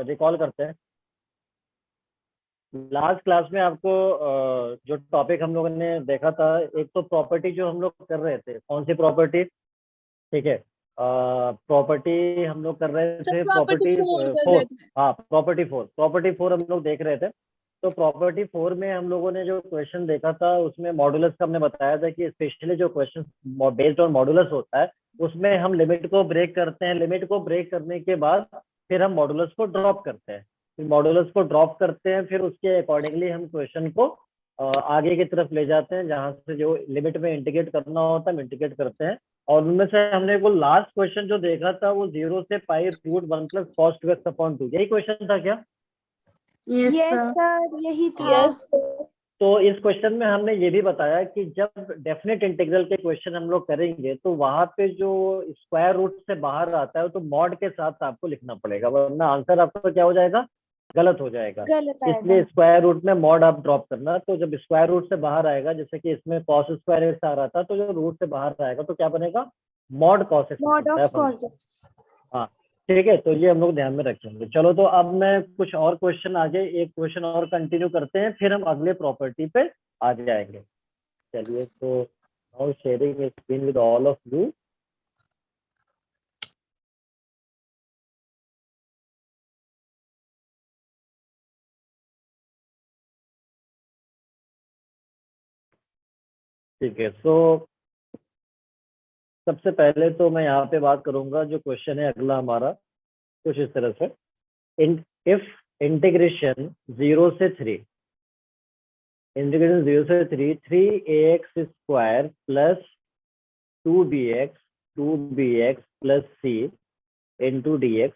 Recall करते हैं। Last class में आपको जो टॉपिक हम लोगों ने देखा था, एक तो प्रॉपर्टी जो हम लोग कर रहे थे, कौन सी प्रॉपर्टी, ठीक है, प्रॉपर्टी हम लोग कर रहे थे, प्रॉपर्टी फोर, हाँ प्रॉपर्टी फोर हम लोग देख रहे थे। तो प्रॉपर्टी फोर में हम लोगों ने जो क्वेश्चन देखा था उसमें मॉडुलस का हमने बताया था कि स्पेशली जो क्वेश्चन बेस्ड ऑन मॉडुलस होता है उसमें हम लिमिट को ब्रेक करते हैं, लिमिट को ब्रेक करने के बाद फिर हम मॉडुलस को ड्रॉप करते हैं, फिर मॉडुलस को ड्रॉप करते हैं, फिर उसके अकॉर्डिंगली हम क्वेश्चन को आगे की तरफ ले जाते हैं, जहाँ से जो लिमिट में इंटीग्रेट करना होता है हम इंटीग्रेट करते हैं। और उनमें से हमने वो लास्ट क्वेश्चन जो देखा था वो 0 से pi root 1 plus cos 2x upon 2, यही क्वेश्चन था क्या? यस सर, यही था। यस तो इस क्वेश्चन में हमने ये भी बताया कि जब डेफिनेट इंटीग्रल के क्वेश्चन हम लोग करेंगे तो वहां पे जो स्क्वायर रूट से बाहर आता है तो मॉड के साथ आपको लिखना पड़ेगा, वरना आंसर आपका क्या हो जाएगा, गलत हो जाएगा। इसलिए स्क्वायर रूट में मॉड आप ड्रॉप करना। तो जब स्क्वायर रूट से बाहर आएगा, जैसे कि इसमें कॉस स्क्वायर एक्स आ रहा था, तो जो रूट से बाहर आएगा तो क्या बनेगा, मॉड कॉस एक्स। हाँ ठीक है, तो ये हम लोग ध्यान में रखेंगे। चलो तो अब मैं कुछ और क्वेश्चन आगे, एक क्वेश्चन और कंटिन्यू करते हैं, फिर हम अगले प्रॉपर्टी पे आ जाएंगे। चलिए, तो now sharing screen with all of you. ठीक है, तो सबसे पहले तो मैं यहाँ पे बात करूंगा, जो क्वेश्चन है अगला हमारा कुछ इस तरह से, इफ इंटीग्रेशन 0 से 3, इंटीग्रेशन 0 से 3 3ax स्क्वायर प्लस 2bx प्लस c into dx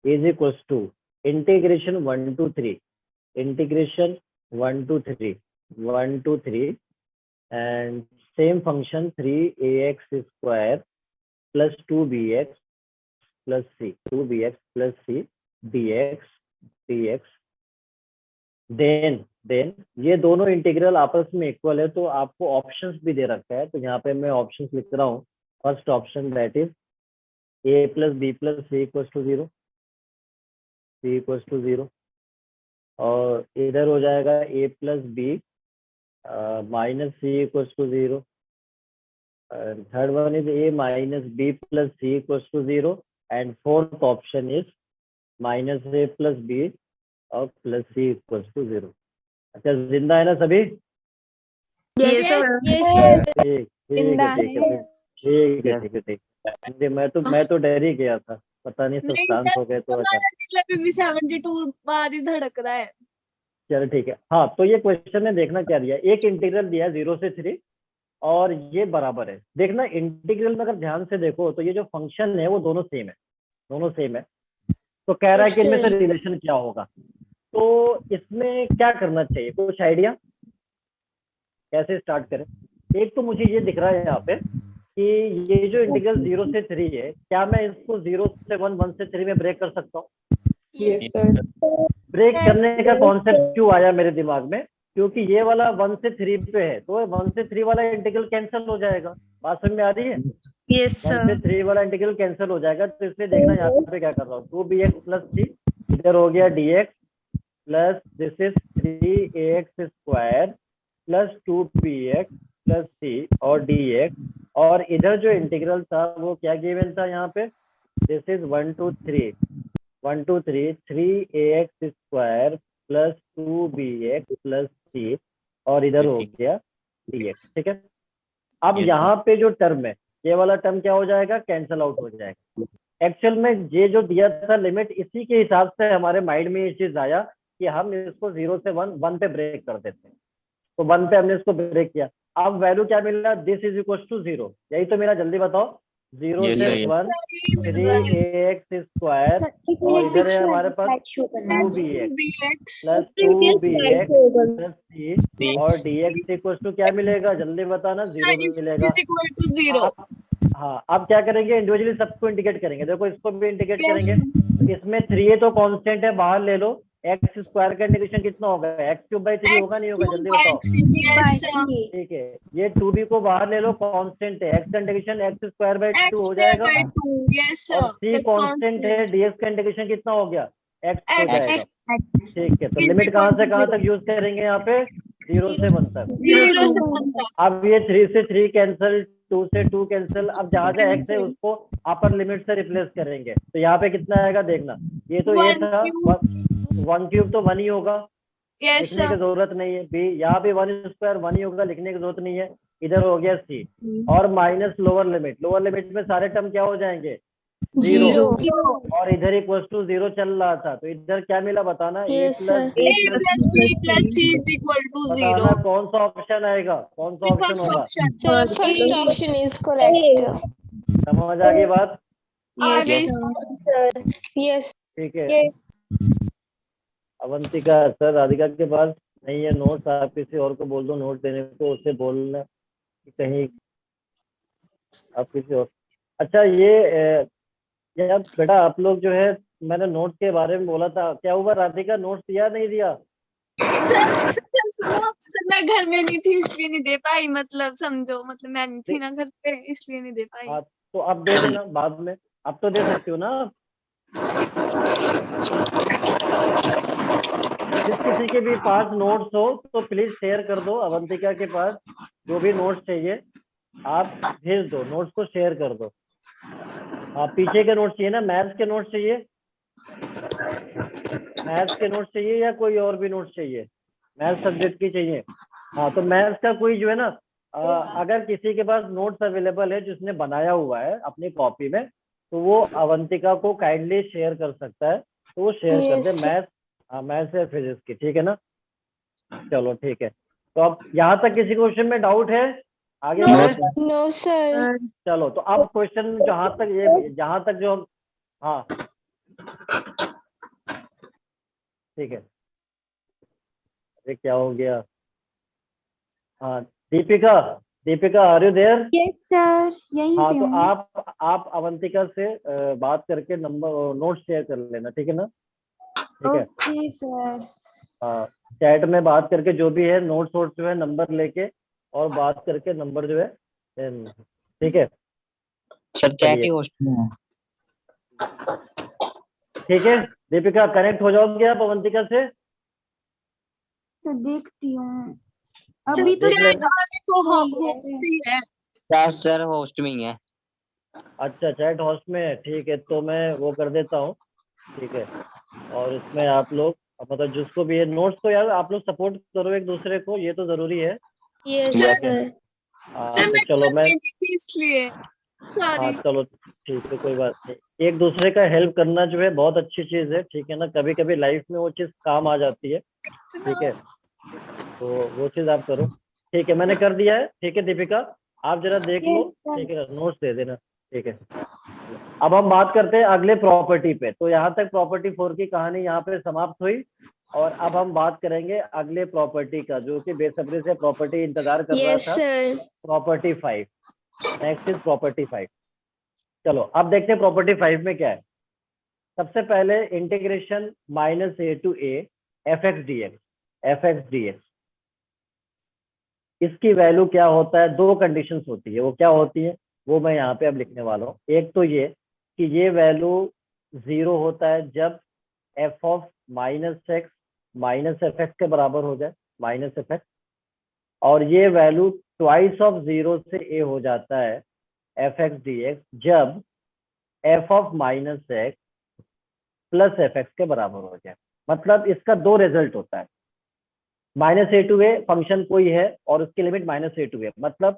is equal to integration 1 to 3, integration 1 to 3 and same function 3ax square plus 2bx plus c dx then ये दोनों इंटीग्रल आपस में इक्वल है, तो आपको ऑप्शंस भी दे रखा है, तो यहाँ पे मैं ऑप्शंस लिख रहा हूँ। First option that is a plus B plus C equals to 0, और इधर हो जाएगा a plus B minus C equals to 0, third one is a minus B plus C equals to 0, and fourth option is minus a plus B और plus C equals to 0। अच्छा, जिंदा है ना सभी? Yes sir. ठीक है। मैं तो डर ही गया था, पता नहीं सब शांत हो गए तो अच्छा। भी 72 बार ही धड़क रहा है। चलो ठीक है। हाँ, तो ये क्वेश्चन में देखना क्या दिया, एक इंटीग्रल दिया 0 से 3 और ये बराबर है। देखना इंटीग्रल में अगर ध्यान से देखो तो ये जो फंक्शन है वो दोनों सेम है। तो कह रहा है कि इनमें से रिलेशन क्या होगा, तो इसमें क्या करना चाहिए, कुछ आइडिया कैसे स्टार्ट करें? एक तो मुझे ये दिख रहा है यहाँ पे कि ये जो इंटीग्रल 0 से 3 है, क्या मैं इसको 0 से 1, 1 से 3 में ब्रेक कर सकता हूँ? Yes sir. ब्रेक करने का कॉन्सेप्ट क्यों आया मेरे दिमाग में, क्योंकि ये वाला 1 से 3 पे है, तो 1 से 3 वाला इंटीग्रल कैंसिल हो जाएगा। बात समझ में आ रही है? Yes sir. 1 से 3 वाला इंटीग्रल कैंसिल हो जाएगा, तो इसलिए देखना यहाँ पे क्या कर रहा हूँ, 2bx प्लस c, इधर हो गया dx plus this is 3ax square plus 2bx प्लस c और dx, और इधर जो इंटीग्रल था वो क्या गिवन था यहाँ पे, this is 1 to 3 3ax square plus 2bx प्लस c और इधर हो गया dx। ठीक है, अब यहाँ पे जो टर्म है ये वाला टर्म क्या हो जाएगा, कैंसल आउट हो जाएगा। एक्चुअल में ये जो दिया था लिमिट, इसी के हिसाब से हमारे माइंड में ये चीज आया कि हम इसको 0 से 1 पे ब्रेक कर देते हैं, तो 1 पे हमने इसको ब्रेक किया। अब वैल्यू क्या मिला, दिस इज इक्वल टू 0, यही तो मेरा, जल्दी बताओ। 0 से 1 3ax स्क्वायर और इधर है हमारे पास 2bx प्लस c और dx इक्वल टू क्या मिलेगा, जल्दी बताना, 0 मिलेगा। हाँ, अब क्या करेंगे, इंडिविजुअली सबको इंडिकेट करेंगे। देखो इसको भी इंडिकेट करेंगे, इसमें 3a तो कांस्टेंट है, बाहर ले लो, एक्स स्क्वायर का इंटीग्रेशन कितना होगा, एक्स क्यूब बाई 3 होगा नहीं होगा, जल्दी बताओ। Yes, sir. ठीक है, ये 2b को बाहर ले लो, कांस्टेंट है, एक्स का integration x square by 2 X हो square जाएगा, by 2. Yes, और sir. c That's कांस्टेंट है, constant. dx का इंटीग्रेशन कितना हो गया, एक्स हो X जाएगा। ठीक है, तो is लिमिट equal कहाँ से to कहाँ 0. तक यूज करेंगे यहाँ पे, 0 से 1 तक। 0 से 1 तक. अब ये 3 से 3 कैंसिल, 2 से 2 कैंसिल, अब जहाँ जहाँ एक्स है Cancel. उसको अपर लिमिट से रिप्लेस करेंगे, तो यहाँ पे कितना आएगा देखना, ये तो ए 1 था, cube. 1 क्यूब तो 1 ही होगा, Yes, लिखने की sir. जरूरत नहीं है, बी यहाँ भी 1 स्क्वायर 1 ही होगा, लिखने की जरूरत नहीं है, इधर हो गया सी, और माइनस लोअर लिमिट में सारे टर्म क्या हो जाएंगे, 0, और इधर इक्वल टू 0 चल रहा था, तो इधर क्या मिला बताना, A Yes, plus sir. B A plus plus B plus C is equal to 0. बताना कौन सा ऑप्शन आएगा, कौन सा The ऑप्शन first होगा, option. Sir, first option is correct. समझ आ गई बात। Yes, Yes. sir. Yes. ठीक है, अवंतिका सर राधिका के पास नहीं है नोट्स, आप किसी और को बोल दो नोट देने को, उससे बोलना कि कहीं आप किसी और। अच्छा ये यार बेटा आप लोग जो है, मैंने नोट्स के बारे में बोला था, क्या हुआ राधिका, नोट्स दिया नहीं दिया? सर सुनो, सर मैं घर में नहीं थी इसलिए नहीं दे पाई, मतलब समझो, मतलब मैं नहीं थी ना घर पे इसलिए नहीं दे पाई. हाँ तो अब दे देना बाद में, अब तो दे सकती हो ना। जिस किसी के भी पास नोट्स हो तो प्लीज शेयर कर दो, अवंतिका के पास जो भी नोट्स चाहिए आप भेज दो, नोट्स को शेयर कर दो। आप पीछे के नोट्स चाहिए ना, मैथ्स के नोट्स चाहिए, मैथ्स के नोट्स चाहिए या कोई और भी नोट्स चाहिए, मैथ्स सब्जेक्ट की चाहिए? हाँ तो मैथ्स का कोई जो है ना, अगर किसी के पास नोट्स अवेलेबल है जिसने बनाया हुआ है अपनी कॉपी में, तो वो अवंतिका को काइंडली शेयर कर सकता है, तो वो शेयर कर दे, Yes, sir. मैथ्स या फिजिक्स की, ठीक है ना। चलो ठीक है, तो अब यहाँ तक किसी क्वेश्चन में डाउट है, आगे No, बढ़े? No, sir. चलो तो अब क्वेश्चन जहाँ तक ये, जहाँ तक जो, हाँ ठीक है, अरे क्या हो गया, हाँ Deepika, Deepika are you there? Yes, sir. यहीं हाँ पे तो हूँ. आप अवंतिका से बात करके नंबर नोट शेयर कर लेना, ठीक है ना, ठीक है। Okay, sir. हाँ चैट में बात करके जो भी है नोट्स वोट्स जो है नंबर लेके और बात करके नंबर जो है, ठीक है सर चैट ही चलिए, होस्ट में है। ठीक है दीपिका कनेक्ट हो जाओगे आप अवंतिका से? सर देखती हूँ, सर अभी तो देख चैट लेना। वाले को होस्ट ही है. सर होस्ट में ही है। अच्छा चैट होस्ट में है, ठीक है तो मैं वो कर देता हूँ, ठीक है। और इसमें आप लोग मतलब जिसको भी ये नोट्स को यार आप लोग सपोर्ट करो एक दूसरे को, ये तो जरूरी है। Yes, Yes, sir. सर तो मैं चलो घर मैं, में नहीं थी इसलिए. हाँ सॉरी. चलो ठीक है कोई बात नहीं, एक दूसरे का हेल्प करना जो है बहुत अच्छी चीज है, ठीक है ना, कभी कभी लाइफ में वो चीज काम आ जाती है, ठीक है, तो वो चीज आप करो, ठीक है मैंने कर दिया है, ठीक है दीपिका आप जरा देख लो, Yes, sir. ठीक है नोट्स दे देना, ठीक है। अब हम बात करते हैं अगले प्रॉपर्टी पे, तो यहाँ तक प्रॉपर्टी 4 की कहानी यहाँ पे समाप्त हुई, और अब हम बात करेंगे अगले प्रॉपर्टी का, जो कि बेसब्री से प्रॉपर्टी इंतजार कर रहा Yes, था, sir. Property 5। Next is property 5। चलो अब देखते हैं प्रॉपर्टी 5 में क्या है। सबसे पहले integration -a to a f(x) dx, इसकी वैल्यू क्या होता है, दो कंडीशंस होती है, वो क्या होती है वो मैं यहाँ पे अब लिखने वाला हूँ। एक तो ये कि ये वैल्यू 0 होता है जब f ऑफ -x -fx के बराबर हो जाए, -fx, और ये वैल्यू ट्वाइस ऑफ 0 से a हो जाता है f(x) dx जब f of -x plus fx के बराबर हो जाए। मतलब इसका दो रिजल्ट होता है, -a to a फंक्शन कोई है और उसकी लिमिट -a to a, मतलब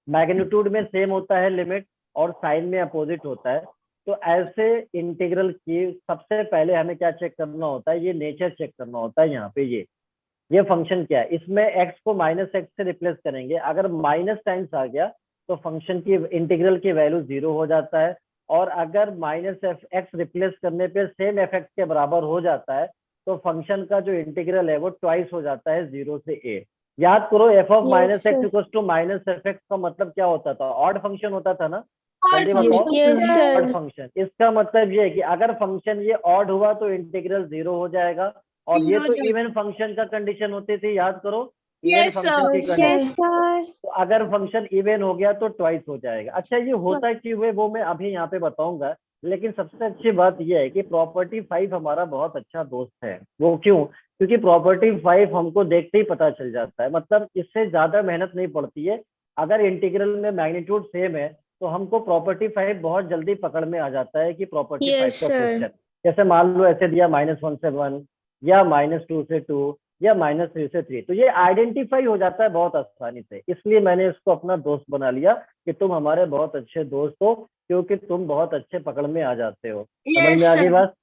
मैग्नीट्यूड में सेम होता है लिमिट और साइन में अपोजिट होता है। तो ऐसे इंटीग्रल की सबसे पहले हमें क्या चेक करना होता है, ये नेचर चेक करना होता है। यहाँ पे ये फंक्शन क्या है, इसमें x को -x से रिप्लेस करेंगे, अगर माइनस टाइम्स आ गया तो फंक्शन की इंटीग्रल की वैल्यू 0 हो जाता है, और अगर -x रिप्लेस करने पे सेम fx के बराबर हो जाता है तो फंक्शन का जो इंटीग्रल है वो ट्वाइस हो जाता है 0 से a। याद करो f of Yes, -x sir. Equals to -fx का मतलब क्या होता था, ऑड फंक्शन होता था ना, जल्दी और बताओ। Yes, sir. ऑड फंक्शन, इसका मतलब ये है कि अगर फंक्शन ये ऑड हुआ तो इंटीग्रल 0 हो जाएगा, और ये Zero तो जाएगा। इवन फंक्शन का कंडीशन होती थी, याद करो, इवन Yes, फंक्शन की sir. कंडीशन। Yes, sir. तो अगर फंक्शन इवन हो गया तो ट्वाइस हो जाएगा। अच्छा, ये होता क्यों है वो मैं अभी यहाँ पे बताऊंगा, लेकिन सबसे अच्छी बात यह है कि प्रॉपर्टी 5 हमारा बहुत अच्छा दोस्त है। वो क्यों? क्योंकि प्रॉपर्टी 5 हमको देखते ही पता चल जाता है, मतलब इससे ज्यादा मेहनत नहीं पड़ती है। अगर इंटीग्रल में मैग्नीट्यूड सेम है तो हमको प्रॉपर्टी 5 बहुत जल्दी पकड़ में आ जाता है कि प्रॉपर्टी 5 Yes, का sir. क्वेश्चन, जैसे मान लो ऐसे दिया -1 से 1 या -2 से 2 या -3 से 3, तो ये आइडेंटिफाई हो जाता है बहुत आसानी से। इसलिए मैंने इसको अपना दोस्त बना लिया कि तुम हमारे बहुत अच्छे दोस्त हो, क्योंकि तुम बहुत अच्छे पकड़ में आ जाते हो। समझ Yes, में आ गई sir. बात?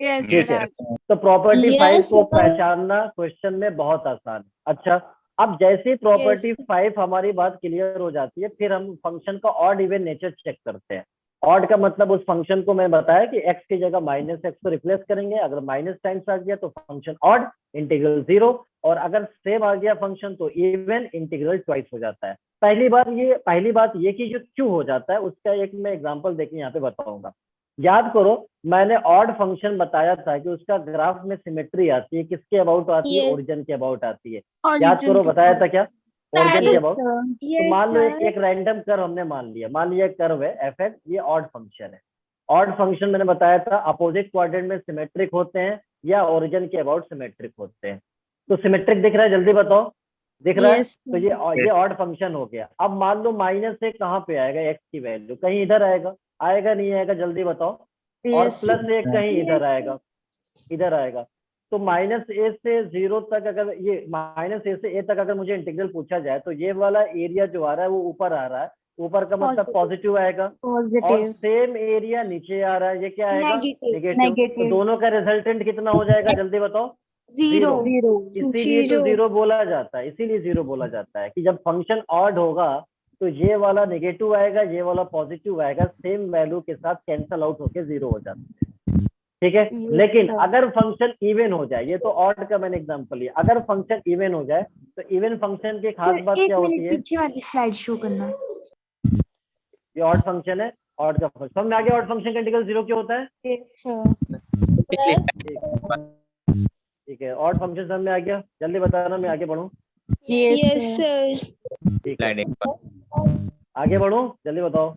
Yes, ठीक sir. है, तो प्रॉपर्टी 5 Yes, को sir. पहचानना क्वेश्चन में बहुत आसान है। अच्छा, अब जैसे ही प्रॉपर्टी Yes. 5 हमारी बात क्लियर हो जाती है, फिर हम फंक्शन का ऑड इवन नेचर चेक करते हैं। ऑड का मतलब उस फंक्शन को मैं बताया कि x की जगह -x को रिप्लेस करेंगे, अगर माइनस टाइम्स आ गया तो फंक्शन ऑड, इंटीग्रल 0, और अगर सेम आ गया फंक्शन तो इवन, इंटीग्रल ट्वाइस हो जाता है। पहली बात ये कि जो क्यों हो जाता है उसका एक मैं एग्जांपल देखिए यहाँ पे बताऊंगा। याद करो, मैंने ऑड फंक्शन बताया था कि उसका ग्राफ में सिमेट्री आती है, किसके अबाउट आती है? Yes. ओरिजिन के अबाउट आती है। Origin याद करो, के बताया था क्या? ओरिजिन के Yes, अबाउट। sir. तो Yes, मान लो sir. एक रैंडम कर्व हमने मान लिया कर्व है fx, ये ऑड फंक्शन है। ऑड फंक्शन मैंने बताया था अपोजिट क्वाड्रेंट में सिमेट्रिक होते हैं या ओरिजिन के अबाउट सिमेट्रिक होते हैं। तो सिमेट्रिक दिख रहा है? जल्दी बताओ, दिख रहा है? Yes, तो ये ऑड फंक्शन हो गया। अब मान लो माइनस से कहाँ पे आएगा? एक्स की वैल्यू कहीं इधर आएगा, आएगा नहीं आएगा? जल्दी बताओ। और Yes. प्लस एक कहीं इधर आएगा, इधर आएगा। तो -a से 0 तक, अगर ये -a से a तक अगर मुझे इंटीग्रल पूछा जाए तो ये वाला एरिया जो आ रहा है वो ऊपर आ रहा है, ऊपर का मतलब पॉजिटिव आएगा, और Positive. सेम एरिया नीचे आ रहा है, ये क्या आएगा? Negative. नेगेटिव। तो Negative. दोनों का रिजल्टेंट कितना हो जाएगा? जल्दी बताओ। Zero. इसीलिए तो जीरो बोला जाता है, इसीलिए जीरो बोला जाता है कि जब फंक्शन ऑड होगा तो ये वाला नेगेटिव आएगा, ये वाला पॉजिटिव आएगा, सेम वैल्यू के साथ कैंसल आउट होके 0 हो जाता है। ठीक है, लेकिन अगर फंक्शन इवन हो जाए, ये तो ऑड का मैंने एग्जांपल लिया, अगर फंक्शन इवन हो जाए तो इवन फंक्शन की खास बात क्या होती है? पीछे वाली स्लाइड शो करना। ये ऑड फंक्शन है, ऑड का फंक्शन समझ में आ गया? ऑड फंक्शन का इंटीग्रल 0 क्यों होता है? ठीक है, ऑड फंक्शन समझ में आ गया? जल्दी बताना, मैं आगे बढ़ूं? Yes, sir. ठीक है, आगे बढ़ूं? जल्दी बताओ।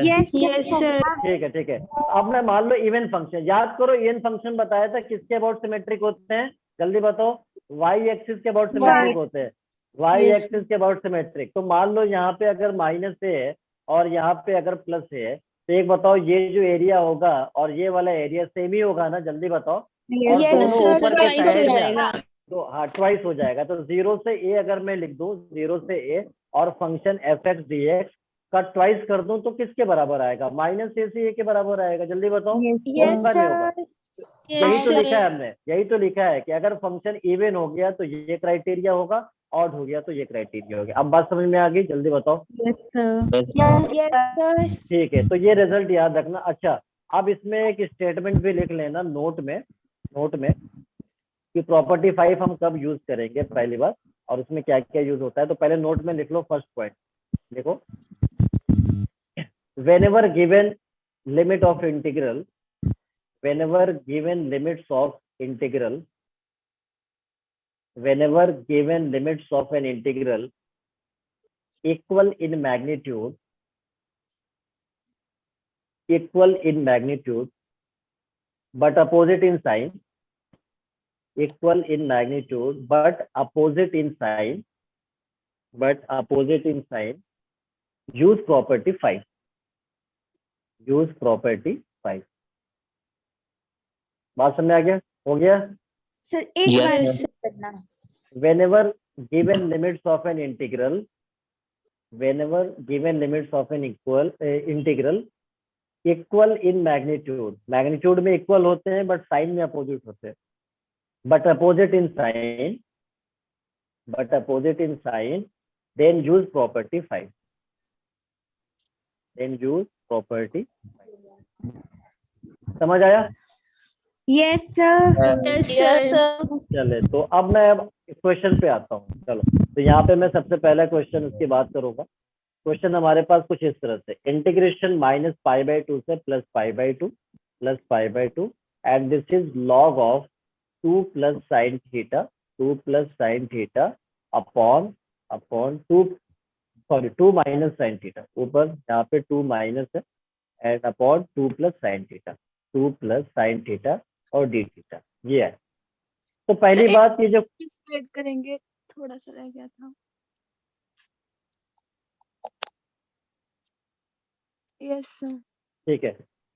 Yes, sir. ठीक है। अब मैं मान लो इवन फंक्शन, याद करो इवन फंक्शन बताया था किसके अबाउट सिमेट्रिक होते हैं? जल्दी बताओ। वाई एक्सिस के अबाउट सिमेट्रिक होते हैं, वाई Yes. एक्सिस के अबाउट सिमेट्रिक। तो मान लो यहाँ पे अगर माइनस है और यहाँ पे अगर प्लस है, तो एक बताओ, ये जो एरिया होगा और ये वाला एरिया सेम ही होगा ना? जल्दी बताओ। और Yes, दोनों sir. ऊपर के Twice हो साइड में जाएगा। तो हाँ ट्वाइस हो जाएगा। तो 0 से a अगर मैं लिख दूं, 0 से a और फंक्शन fx dx का ट्वाइस कर दूं तो किसके बराबर आएगा? -a से a के बराबर आएगा। जल्दी बताओ। होगा नहीं होगा? यही तो लिखा है हमने, यही तो लिखा है कि अगर फंक्शन इवन हो गया तो ये क्राइटेरिया होगा, ऑड हो गया तो ये क्राइटेरिया हो गया। अब बात समझ में आ गई? जल्दी बताओ। ठीक है, तो ये रिजल्ट याद रखना। अच्छा, अब इसमें एक स्टेटमेंट भी लिख लेना नोट में कि प्रॉपर्टी 5 हम कब यूज करेंगे पहली बार, और उसमें क्या क्या यूज होता है। तो पहले नोट में लिख लो फर्स्ट पॉइंट, देखो, whenever given limit of integral, whenever given limits of integral, whenever given limits of an integral equal in magnitude but opposite in sign, equal in magnitude but opposite in sign, use property 5. Use property 5। बात समझ में आ गया? हो गया? Sir एक बार करना। whenever given limits of an integral, whenever given limits of an integral equal in magnitude, magnitude में equal होते हैं बट साइन में अपोजिट होते हैं, but opposite in sign, then use property 5. Then use property 5. समझ आया? Yes, sir. Yes, sir. चले, तो अब मैं क्वेश्चन पे आता हूँ। चलो, तो यहाँ पे मैं सबसे पहला क्वेश्चन उसकी बात करूंगा। क्वेश्चन हमारे पास कुछ इस तरह से, इंटीग्रेशन -π/2 से +π/2 +π/2 and this is log of 2 + sin theta 2 + sin theta upon 2 sorry 2 - sin theta, ऊपर यहाँ पे 2 माइनस है and upon 2 + sin theta 2 + sin theta और d थीटा, ये है। तो पहली सर, बात ये जो वेट करेंगे, थोड़ा सा रह गया था। Yes sir. ठीक है,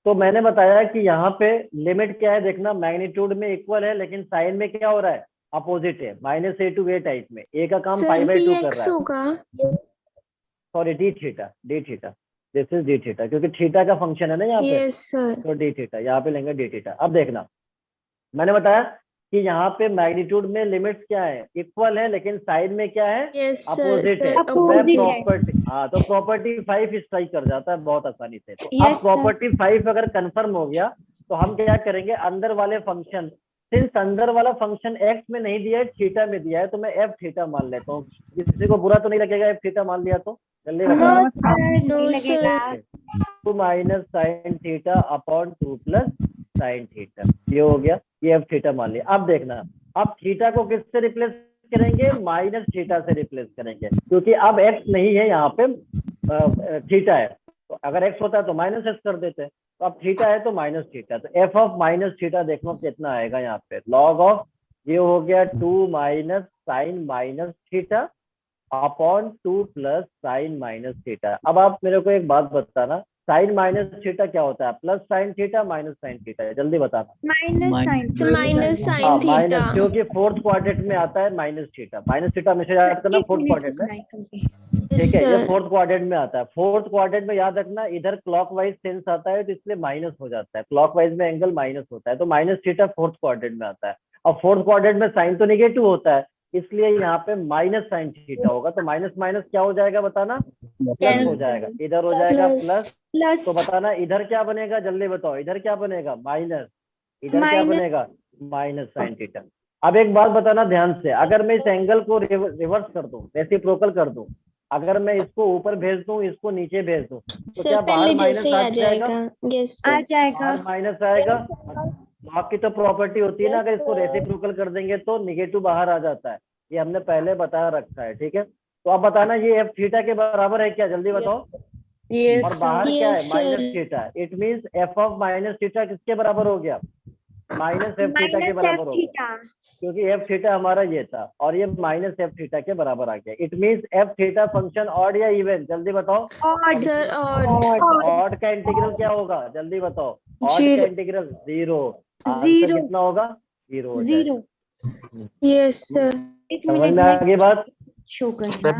तो मैंने बताया कि यहाँ पे लिमिट क्या है देखना, मैग्नीट्यूड में इक्वल है लेकिन साइन में क्या हो रहा है, अपोजिट है, -a to a टाइप में, a का काम π/2 कर रहा है, होगा। Sorry d theta this is d theta, क्योंकि थीटा का फंक्शन है ना यहाँ पे, यस सर। तो d थीटा यहाँ पे लेंगे d थीटा। अब देखना, मैंने बताया कि यहाँ पे मैग्नीट्यूड में लिमिट्स क्या है, इक्वल है लेकिन साइन में क्या है, यस अपोजिट है। तो मैं प्रॉपर्टी, हाँ तो प्रॉपर्टी 5 स्ट्राइक कर जाता है बहुत आसानी से। तो अब प्रॉपर्टी 5 अगर कंफर्म हो गया तो हम क्या करेंगे, अंदर वाले फंक्शन, सिंस अंदर वाला फंक्शन एक्स में नहीं दिया है, थीटा में दिया है, तो मैं एफ थीटा मान लेता हूँ। किसी को बुरा तो नहीं लगेगा एफ थीटा मान लिया तो? जल्दी बताओ। Two minus sine theta upon 2 + sine theta, ये हो गया, ये एफ थीटा मान लिया। अब देखना, अब थीटा को किससे रिप्लेस करेंगे, माइनस थीटा से रिप्लेस करेंगे, क्योंकि अब एक्स नहीं है यहाँ पे, थीटा है। तो अगर एक्स होता है तो माइनस एक्स कर देते हैं, तो अब थीटा है तो माइनस थीटा, तो एफ ऑफ माइनस थीटा देखो कितना आएगा यहाँ पे, लॉग ऑफ, ये हो गया 2 - sine minus theta upon 2 + sine minus theta. अब आप मेरे को एक बात बताना, साइन माइनस थीटा क्या होता है, plus sine theta minus sine theta, जल्दी बताना। माइनस हाँ माइनस, क्योंकि फोर्थ क्वाड्रेंट में आता है माइनस थीटा हमेशा याद करना फोर्थ क्वाड्रेंट में, ठीक है, ये फोर्थ क्वाड्रेंट में आता है। फोर्थ क्वाड्रेंट में याद रखना, इधर क्लॉकवाइज सेंस आता है तो इसलिए माइनस हो जाता है, क्लॉकवाइज में एंगल माइनस होता है, तो माइनस थीटा फोर्थ क्वाड्रेंट में आता है। और फोर्थ क्वाड्रेंट में साइन तो नेगेटिव होता है, इसलिए यहाँ पे माइनस साइन थीटा होगा, तो माइनस माइनस क्या हो जाएगा बताना, प्लस हो जाएगा, इधर हो जाएगा प्लस, तो बताना इधर क्या बनेगा, जल्दी बताओ, इधर क्या बनेगा, माइनस, इधर क्या बनेगा, माइनस साइन थीटा। अब एक बात बताना ध्यान से, अगर मैं इस एंगल को रिवर्स कर दूं, रेसिप्रोकल कर दूं, अगर मैं इसको ऊपर भेज दूं, इसको नीचे भेज दूं, तो क्या बाहर माइनस आ जाएगा, आ जाएगा। बाहर माइनस आएगा। आपकी तो प्रॉपर्टी होती है ना, अगर इसको रेसिप्रोकल कर देंगे तो निगेटिव बाहर आ जाता है, ये हमने पहले बता रखा है, ठीक है। तो अब बताना ये एफ थीटा के बराबर है क्या, जल्दी बताओ। और बाहर क्या है, minus theta, it means F of minus theta किसके बराबर हो गया, माइनस एफ थीटा के बराबर हो गया, क्योंकि एफ थीटा हमारा ये था और ये माइनस एफ थीटा के बराबर आ गया। It means F theta function odd या इवन, जल्दी बताओ। ऑड का इंटीग्रल क्या होगा, जल्दी बताओ। ऑड का इंटीग्रल 0, आंसर कितना होगा, 0 हो जाएगा। Yes sir. समझ में आ गई बात, शो करना।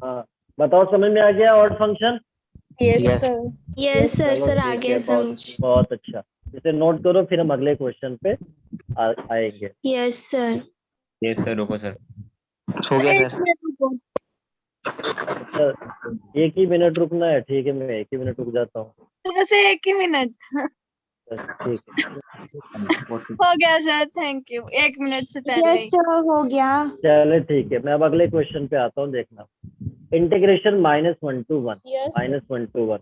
हाँ बताओ, समझ में आ गया ऑड फंक्शन? Yes sir. चलो सर ठीक आगे है, समझ। बहुत अच्छा, इसे नोट करो, फिर हम अगले क्वेश्चन पे आएंगे। Yes sir. यस सर, रुको सर, हो गया एक सर। मिनट रुको। अच्छा, एक ही मिनट रुकना है, ठीक है, मैं एक ही मिनट रुक जाता हूँ। थोड़ा सा 1 ही मिनट। ठीक है, हो गया सर, थैंक यू, 1 मिनट से पहले ही। हो गया। चलो ठीक है, मैं अब अगले क्वेश्चन पे आता हूँ, देखना। इंटीग्रेशन -1 to 1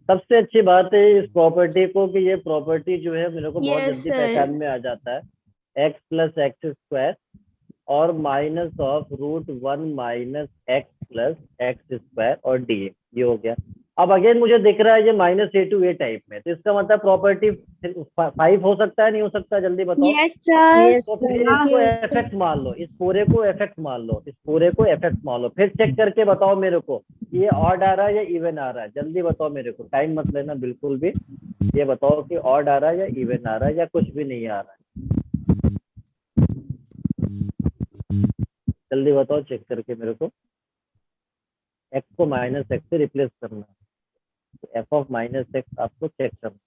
सबसे अच्छी बात है इस प्रॉपर्टी को कि ये प्रॉपर्टी जो है मेरे को बहुत Yes, जल्दी sir. पहचान में आ जाता है, x + x² और माइनस ऑफ √1 - x + x² और dx, ये हो गया। अब अगेन मुझे दिख रहा है ये -a to a टाइप में, तो इसका मतलब प्रॉपर्टी 5 हो सकता है, नहीं हो सकता, जल्दी बताओ। Yes sir. तो फिर इसको एफएक्ट मान लो, इस पूरे को एफएक्ट मान लो, इस पूरे को एफएक्ट मान लो, फिर चेक करके बताओ मेरे को ये ऑड आ रहा है या इवन आ रहा है, जल्दी बताओ मेरे को, टाइम मत लेना बिल्कुल भी, ये बताओ कि ऑड आ रहा है या इवन आ रहा है या कुछ भी नहीं आ रहा है, जल्दी बताओ चेक करके मेरे को। एक्स को माइनस एक्स से रिप्लेस करना है, एफ ऑफ माइनस एक्स आपको चेक करना।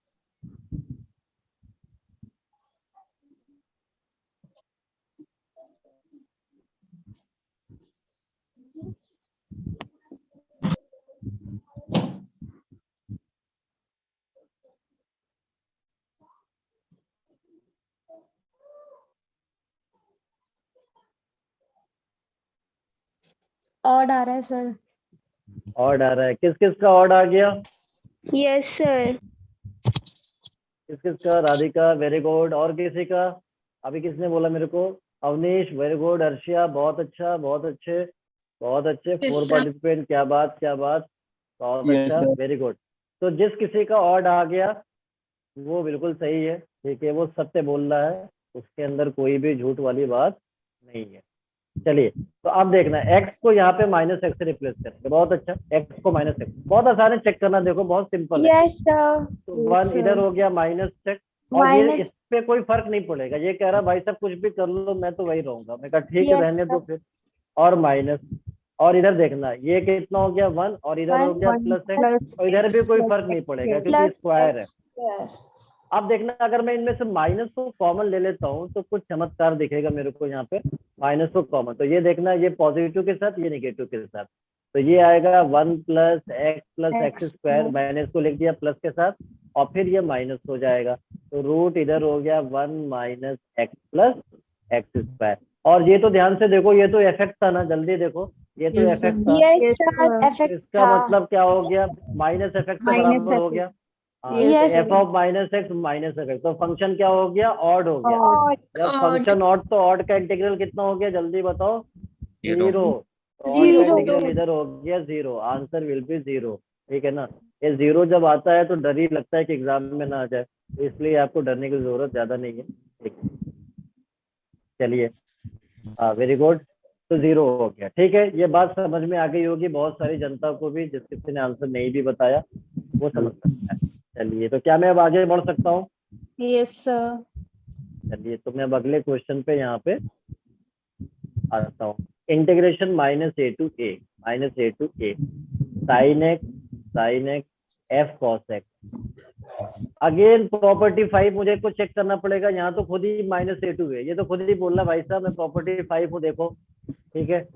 ऑड आ रहा है सर। ऑड आ रहा है, किस किस का ऑड आ गया, Yes, sir. किस किस का, राधिका वेरी गुड, और किसी का, अभी किसने बोला मेरे को, अवनीश वेरी गुड, अर्शिया बहुत अच्छा, बहुत अच्छे, बहुत अच्छे, Yes, 4 sir. पार्टिसिपेंट, क्या बात क्या बात, बहुत Yes, अच्छा, sir. Very good. तो जिस किसी का ऑड आ गया वो बिल्कुल सही है, ठीक है, वो सत्य बोल रहा है, उसके अंदर कोई भी झूठ वाली बात नहीं है। चलिए, तो अब देखना x को यहाँ पे माइनस एक्स से रिप्लेस करेंगे, बहुत अच्छा, x को माइनस एक्स, बहुत आसान है, चेक करना, देखो बहुत सिंपल है। Yes, sir. तो Yes, 1 sir. इधर हो गया माइनस एक्स, और ये Minus. इस पे कोई फर्क नहीं पड़ेगा, ये कह रहा भाई साहब कुछ भी कर लो मैं तो वही रहूंगा, मैं कहा ठीक है Yes, रहने दो sir. फिर, और माइनस, और इधर देखना ये कितना हो गया 1, और इधर हो गया प्लस एक्स, और इधर भी कोई फर्क नहीं पड़ेगा क्योंकि Plus स्क्वायर है। X square. अब देखना अगर मैं इनमें से माइनस को कॉमन ले लेता हूँ तो कुछ चमत्कार दिखेगा मेरे को यहाँ पे, माइनस को कॉमन, तो ये देखना ये पॉजिटिव के साथ ये नेगेटिव के साथ, तो ये आएगा 1 प्लस एक्स स्क्वायर, मैंने इसको लिख दिया प्लस के साथ, और फिर ये माइनस हो जाएगा, तो रूट इधर हो गया 1 minus x plus x square. और ये तो ध्यान से देखो, ये तो इफेक्ट था ना, जल्दी देखो, ये तो इफेक्ट था, Yes, sir. Effect इसका था. मतलब क्या हो गया, माइनस इफेक्ट के बराबर हो गया। Yes, F of minus x minus effect, तो फंक्शन क्या हो गया, ऑड हो गया। Odd. जब फंक्शन ऑड, तो ऑड का इंटीग्रल कितना हो गया, जल्दी बताओ, Zero. 0, तो ऑड का Zero. इंटीग्रल इधर हो गया 0, आंसर विल बी 0, ठीक है ना। ये 0 जब आता है तो डर ही लगता है कि एग्जाम में ना आ जाए, तो इसलिए आपको डरने की जरूरत ज्यादा नहीं है, ठीक है। चलिए, हाँ वेरी गुड, तो 0 हो गया, ठीक है, ये बात समझ में आ गई होगी बहुत सारी जनता को भी, जिस किसी ने आंसर नहीं भी बताया वो समझ सकता है। चलिए, तो क्या मैं अब आगे बढ़ सकता हूँ, Yes, sir. चलिए, तो मैं अब अगले क्वेश्चन पे यहाँ पे आता हूँ। Integration minus A to A sine X F cos X. Again property 5 मुझे को चेक करना पड़ेगा, यहाँ तो खुद ही माइनस ए टू है, ये तो खुद ही बोल रहा भाई साहब मैं प्रॉपर्टी 5 हूँ, देखो ठीक है,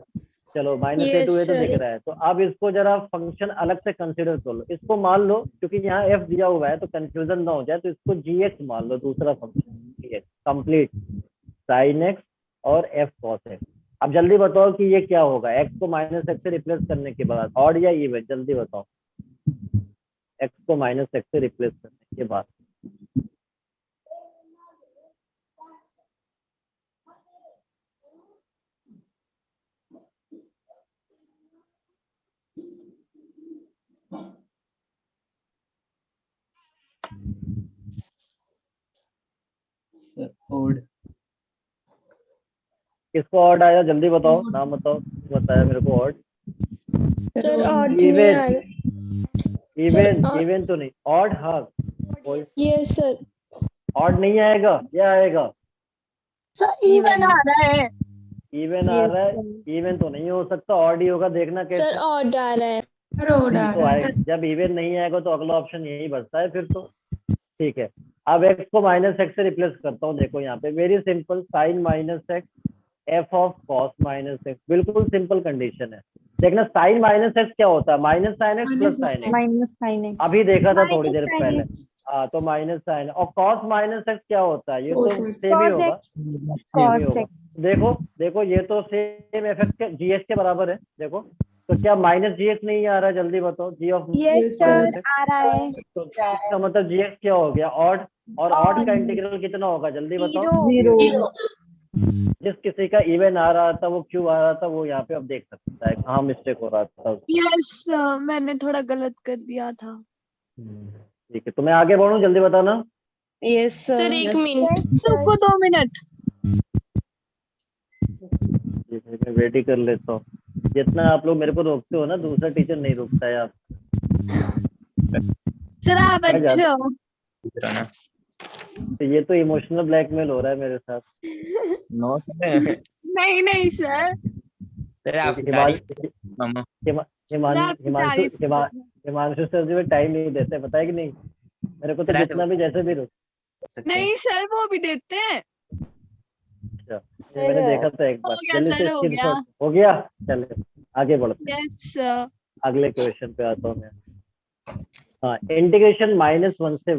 चलो माइनस ए Yes, टू है तो sir. दिख रहा है, तो अब इसको जरा फंक्शन अलग से कंसिडर कर लो, इसको मान लो क्योंकि यहाँ एफ दिया हुआ है तो कंफ्यूजन ना हो जाए, तो इसको जी एक्स मान लो, दूसरा फंक्शन कंप्लीट साइन एक्स और एफ कॉस एक्स। अब जल्दी बताओ कि ये क्या होगा, एक्स को माइनस एक्स से रिप्लेस करने के बाद, ऑड या इवन, जल्दी बताओ, एक्स को माइनस एक्स से रिप्लेस करने के बाद। Odd. किसको ऑड आया, जल्दी बताओ, नाम बताओ, बताया मेरे को odd, Sir, odd even, Sir, even तो नहीं, ऑड, हाँ Yes, sir. ऑड नहीं आएगा, क्या आएगा, सर इवन आ रहा है। इवन आ रहा है, इवन तो नहीं हो सकता, ऑड ही होगा, देखना कैसे, Sir, odd आ रहा है. तो आएगा, जब इवन नहीं आएगा तो अगला ऑप्शन यही बचता है फिर तो, ठीक है। अब एक्स को माइनस एक्स से रिप्लेस करता हूँ, देखो यहाँ पे very simple, sine minus X F of cos minus X, बिल्कुल सिंपल कंडीशन है। देखना साइन माइनस एक्स क्या होता है, minus sine X plus sine X, Minus sin x. अभी देखा था थोड़ी देर Minus sin पहले, x. हाँ तो माइनस साइन, और कॉस माइनस एक्स क्या होता है, ये तो सेम ही Cos होगा, x. सेम ही Cos होगा। x. देखो देखो ये तो सेम इफेक्ट जी एक्स के बराबर है, देखो तो क्या माइनस जी एक्स नहीं आ रहा है, जल्दी बताओ, जी ऑफ Yes, sir. आ रहा है. तो इसका मतलब जी एक्स क्या हो गया, ऑड, और ऑड का इंटीग्रल कितना होगा, जल्दी बताओ, Zero. जिस किसी का इवन आ रहा था वो क्यों आ रहा था, वो यहाँ पे अब देख सकता है कहाँ मिस्टेक हो रहा था। यस मैंने थोड़ा गलत कर दिया था। ठीक है, तो मैं आगे बढ़ूँ, जल्दी बताना। Yes, sir. सर एक मिनट. रुको 2 मिनट। ठीक है, मैं वेट ही कर लेता हूँ, जितना आप लोग मेरे को रोकते हो ना, दूसरा टीचर नहीं रोकता है आप। सर आप अच्छे हो। तो ये तो इमोशनल ब्लैकमेल हो रहा है मेरे साथ। No, sir. नहीं नहीं सर, सर आप तारीफ मामा हिमांशु सर जी में टाइम नहीं देते, पता है कि नहीं, मेरे को तो सर, जितना भी जैसे भी रोक, नहीं सर वो भी देते हैं। अच्छा, ये मैंने देखा था एक बार, हो गया जल्दी सर, से हो स्क्रीनशॉट गया। हो गया। चले आगे बढ़ते हैं, यस सर। अगले क्वेश्चन पे आता हूँ मैं। हाँ, इंटीग्रेशन -1 से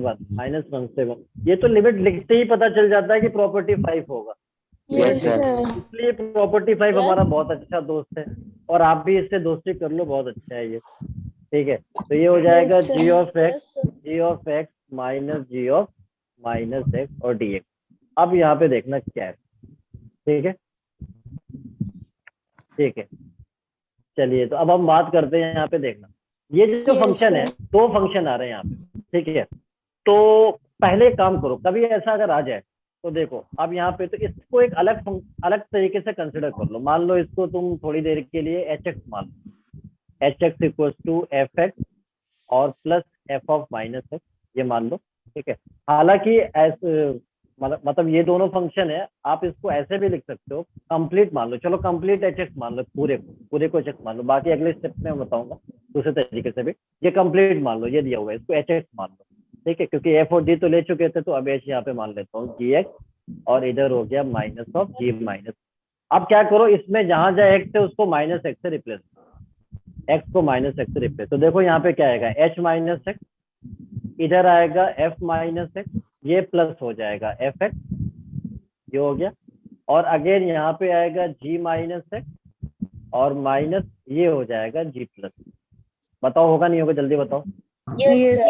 1, ये तो लिमिट लिखते ही पता चल जाता है कि प्रॉपर्टी 5 होगा, Yes, sir. इसलिए प्रॉपर्टी 5 हमारा बहुत अच्छा दोस्त है। और आप भी इससे दोस्ती कर लो, बहुत अच्छा है ये। ठीक है, तो ये हो जाएगा Yes, sir. G of X, Yes, sir. G of X minus G of minus X और डी एक्स। अब यहाँ पे देखना क्या है। ठीक है, ठीक है, चलिए तो अब हम बात करते हैं। यहाँ पे देखना, ये जो Yes, फंक्शन है, sir. दो फंक्शन आ रहे हैं यहाँ पे। ठीक है, तो पहले एक काम करो, कभी ऐसा अगर आ जाए तो देखो, अब यहाँ पे तो इसको एक अलग तरीके से कंसिडर कर लो। मान लो इसको तुम थोड़ी देर के लिए एच एक्स मान लो, H X equal to F X और plus F of minus X, ये मान लो। ठीक है, हालांकि ऐसे मतलब ये दोनों फंक्शन है, आप इसको ऐसे भी लिख सकते हो, कंप्लीट मान लो। चलो कंप्लीट एच एक्स मान लो, पूरे को एच एक्स मान लो, बाकी अगले स्टेप में मैं बताऊंगा दूसरे तरीके से भी। ये कंप्लीट मान लो, ये दिया हुआ है, इसको एच एक्स मान लो। ठीक है, क्योंकि एफ और जी तो ले चुके थे, तो अब एच यहाँ पे मान लेता हूँ जी एक्स, और इधर हो गया माइनस ऑफ जी माइनस। अब क्या करो, इसमें जहां जहां एक्स है उसको माइनस एक्स से रिप्लेस, एक्स को माइनस एक्स से रिप्लेस। तो देखो यहाँ पे क्या आएगा, एच माइनस एक्स, इधर आएगा एफ माइनस एक्स, ये प्लस हो जाएगा एफ एक्स, ये हो गया। और अगेन यहाँ पे आएगा जी माइनस एक्स और माइनस ये हो जाएगा जी प्लस। बताओ होगा नहीं होगा, जल्दी बताओ। Yes, sir.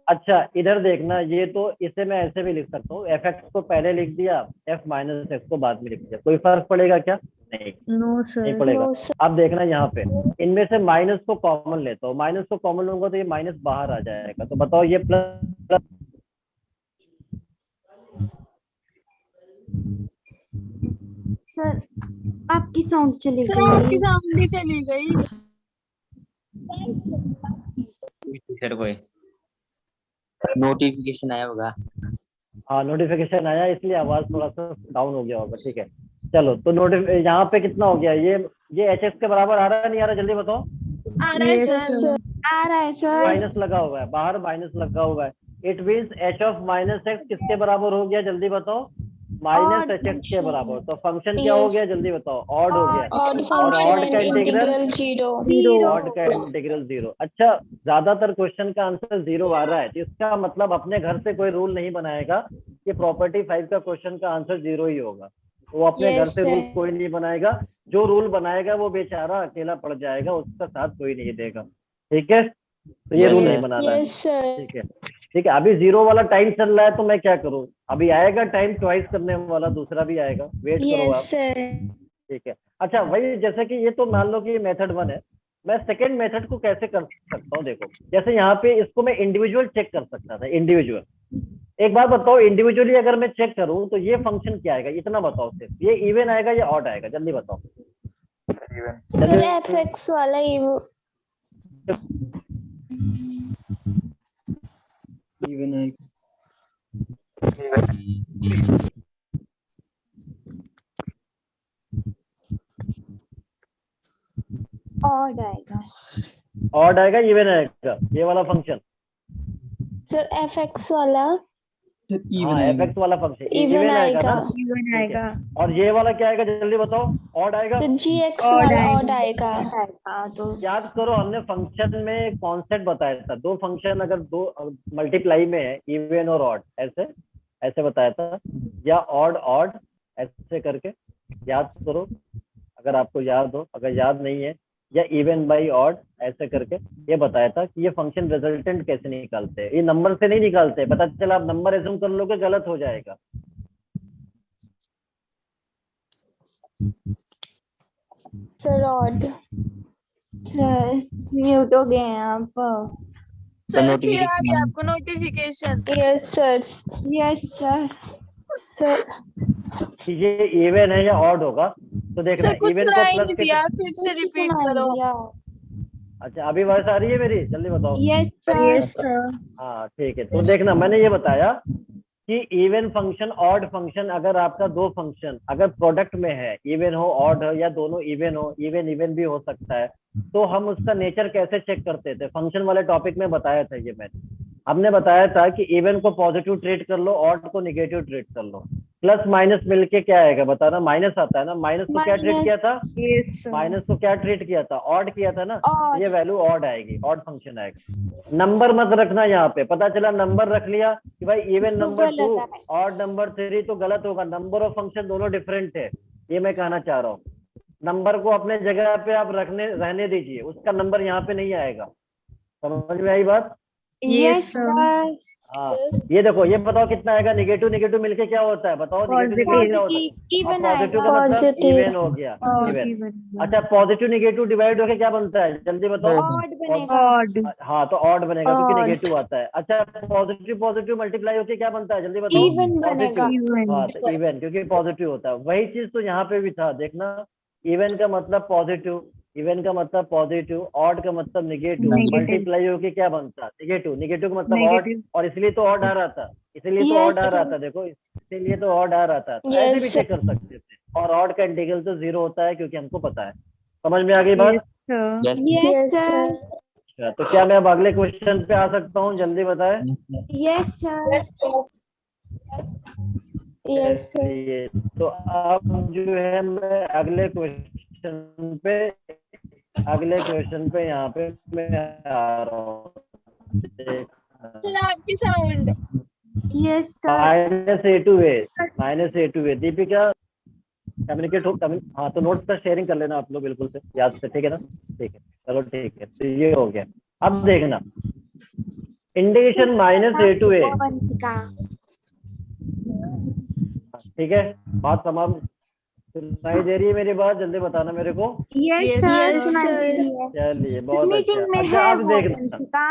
अच्छा इधर देखना, ये तो इसे मैं ऐसे भी लिख सकता हूँ, एफ एक्स को पहले लिख दिया, एफ माइनस एक्स को बाद में लिख दिया, कोई फर्क पड़ेगा क्या? नहीं, No, sir. नहीं पड़ेगा। No, sir. अब देखना यहाँ पे, इनमें से माइनस को कॉमन लेता हूँ, माइनस को कॉमन लूंगा तो ये माइनस बाहर आ जाएगा। तो बताओ ये प्लस, सर आपकी साउंड चली सर आपकी गई। साउंड ही चली गई। सर कोई नोटिफिकेशन आया होगा। हाँ नोटिफिकेशन आया, इसलिए आवाज थोड़ा सा डाउन हो गया होगा। ठीक है, चलो तो यहाँ पे कितना हो गया, ये एच एक्स के बराबर आ रहा है नहीं आ रहा, जल्दी बताओ। आ रहा है Yes, सर। sir. आ रहा है सर। माइनस लगा हुआ है, बाहर माइनस लगा हुआ है। It means H of minus x किसके बराबर हो गया, जल्दी बताओ। माइनस Odd एच एक्स के function. बराबर। तो फंक्शन क्या हो Yes. गया, जल्दी बताओ। ऑड हो गया, Odd और function ऑड का and इंटीग्रल integral 0. ऑड का इंटीग्रल 0। अच्छा, ज्यादातर क्वेश्चन का आंसर 0 आ रहा है, तो इसका मतलब अपने घर से कोई रूल नहीं बनाएगा कि प्रॉपर्टी 5 का क्वेश्चन का आंसर 0 ही होगा। वो अपने Yes, घर से रूल sir. कोई नहीं बनाएगा, जो रूल बनाएगा वो बेचारा अकेला पड़ जाएगा, उसका साथ कोई नहीं देगा। ठीक है, तो ये रूल नहीं बनाना है। Yes, sir. ठीक है, ठीक है, अभी 0 वाला टाइम चल रहा है, तो मैं क्या करूं, अभी आएगा टाइम ट्वाइस करने वाला, दूसरा भी आएगा, वेट करो Yes, आप। sir. ठीक है, अच्छा वही जैसे कि ये तो मान लो कि ये मेथड 1 है, मैं सेकंड मेथड को कैसे कर सकता हूँ। देखो जैसे यहाँ पे इसको मैं इंडिविजुअल चेक कर सकता था, इंडिविजुअल। एक बात बताओ, इंडिविजुअली अगर मैं चेक करूं तो ये फंक्शन क्या आएगा, इतना बताओ सिर्फ, ये इवन आएगा या ऑड आएगा, जल्दी बताओ। सर fx वाला इवन है। odd आएगा। ऑड आएगा इवन आएगा, ये वाला फंक्शन। सर fx वाला सर इवन हाँ आएगा। एफ वाला फंक्शन इवन इवन आएगा। ना। इवन ठीक है, और ये वाला क्या आएगा, जल्दी बताओ। ऑड आएगा। तो gx वाला odd आएगा। तो याद करो, हमने फंक्शन में कॉन्सेप्ट बताया था, दो फंक्शन अगर दो मल्टीप्लाई में है, इवन और ऑड, ऐसे ऐसे बताया था, या ऑड ऑड ऐसे करके, याद करो अगर आपको याद हो, अगर याद नहीं है, या इवन बाई ऑड ऐसे करके ये बताया था कि ये फंक्शन रिजल्टेंट कैसे निकालते हैं। ये नंबर से नहीं निकालते, पता चला आप नंबर एज्यूम कर लोगे, गलत हो जाएगा। Sir odd। सर म्यूट हो गए हैं आप। सर फिर आ गया आपको notification. Yes sir. Yes sir. Sir कि ये इवन है या ऑड होगा, तो देखना सर कुछ इवन को सुनाई प्लस नहीं के। दिया, फिर से रिपीट करो। अच्छा अभी वॉइस आ रही है मेरी, जल्दी बताओ। Yes sir. हाँ ठीक है, तो देखना मैंने ये बताया कि इवन फंक्शन ऑड फंक्शन, अगर आपका दो फंक्शन अगर प्रोडक्ट में है, इवन हो ऑड हो या दोनों इवन हो, इवन इवन भी हो सकता है, तो हम उसका नेचर कैसे चेक करते थे, फंक्शन वाले टॉपिक में बताया था ये मैंने। हमने बताया था कि इवन को पॉजिटिव ट्रीट कर लो, ऑड को निगेटिव ट्रीट कर लो, प्लस माइनस मिलके क्या आएगा बताना, माइनस आता है ना। माइनस को क्या ट्रीट किया था, माइनस को क्या ट्रीट किया था, ऑड किया था ना, Odd. ये वैल्यू ऑड आएगी, ऑड फंक्शन आएगा। नंबर मत रखना यहाँ पे, पता चला नंबर रख लिया कि भाई इवन नंबर 2 ऑड नंबर 3, तो गलत होगा, नंबर और फंक्शन दोनों डिफरेंट है, ये मैं कहना चाह रहा हूँ। नंबर को अपने जगह पे आप रहने दीजिए, उसका नंबर यहाँ पे नहीं आएगा। समझ में आई बात? Yes, sir. हाँ, ये देखो, ये बताओ कितना आएगा। निगेटिव निगेटिव मिलके क्या होता है, बताओ। निगेटिव निगेटिव क्या होता है? Positive even पॉजिटिव आएगा. का मतलब Positive. इवन हो गया, इवन। अच्छा, पॉजिटिव निगेटिव डिवाइड होके क्या बनता है, जल्दी बताओ। Odd बनेगा. हाँ, तो ऑड बनेगा क्योंकि Odd. नेगेटिव आता है। अच्छा, पॉजिटिव पॉजिटिव मल्टीप्लाई होके क्या बनता है, जल्दी बताओ। Even बनेगा. पॉजिटिव। हाँ, तो इवन क्योंकि पॉजिटिव होता है। वही चीज तो यहाँ पे भी था, देखना। इवन का मतलब पॉजिटिव, इवन का मतलब पॉजिटिव, ऑड का मतलब निगेटिव, मल्टीप्लाई होके क्या बनता है, निगेटिव। निगेटिव का मतलब ऑड, और इसलिए तो ऑड आ रहा था, इसीलिए तो ऑड आ रहा था। देखो, इसीलिए तो ऑड आ रहा था। तो ऐसे भी चेक कर सकते थे। और ऑड का इंटीग्रल तो 0 होता है, क्योंकि हमको पता है। समझ में आ गई बात? Yes, sir. अच्छा, तो क्या मैं अब अगले क्वेश्चन पे आ सकता हूँ, जल्दी बताएं। Yes, sir. Yes, sir. चलिए, तो अब जो है मैं अगले क्वेश्चन पे यहाँ पे मैं आ रहा हूँ। सर आपकी sound. Yes, sir. -a to a Deepika communicate हो। हाँ, तो नोट्स का शेयरिंग कर लेना आप लोग, बिल्कुल से याद से, ठीक है ना? ठीक है, चलो ठीक है, तो ये हो गया। अब देखना, इंडिकेशन -a to a, ठीक है? बात तमाम सुनाई दे रही है मेरी बात, जल्दी बताना मेरे को। Yes, sir. Yes, सुनाई sir. दे रही है. चलिए, बहुत मीटिंग अच्छा। में अच्छा, है अब वो देखना, वंशिका.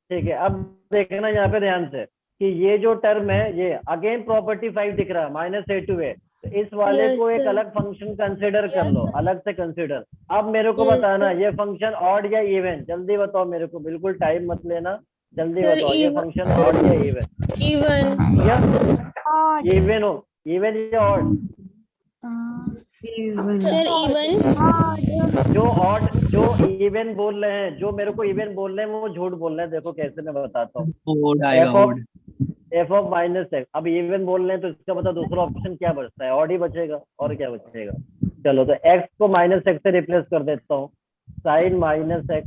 ठीक है, अब देखना यहाँ पे ध्यान से कि ये जो टर्म है, ये अगेन प्रॉपर्टी 5 दिख रहा है, -a to a। तो इस वाले Yes, को एक sir. अलग फंक्शन कंसिडर कर लो, अलग से कंसिडर। अब मेरे को Yes, बताना, sir. ये फंक्शन ऑड या इवन, जल्दी बताओ मेरे को, बिल्कुल टाइम मत लेना, जल्दी Sir, बताओ। ये even. फंक्शन ऑड या इवन? Even. या Odd. इवन हो, इवन या ऑड? Sir, even. Odd. जो इवन बोल रहे हैं, जो मेरे को इवन बोल रहे हैं, वो झूठ बोल रहे हैं। देखो कैसे, मैं बताता हूँ। ओड आएगा, ओड। एफ ऑफ -x, अब इवन बोल रहे हैं तो इसका मतलब दूसरा ऑप्शन क्या बचता है, ऑड ही बचेगा, और क्या बचेगा। चलो, तो x को -x से रिप्लेस कर देता हूँ, साइन -x,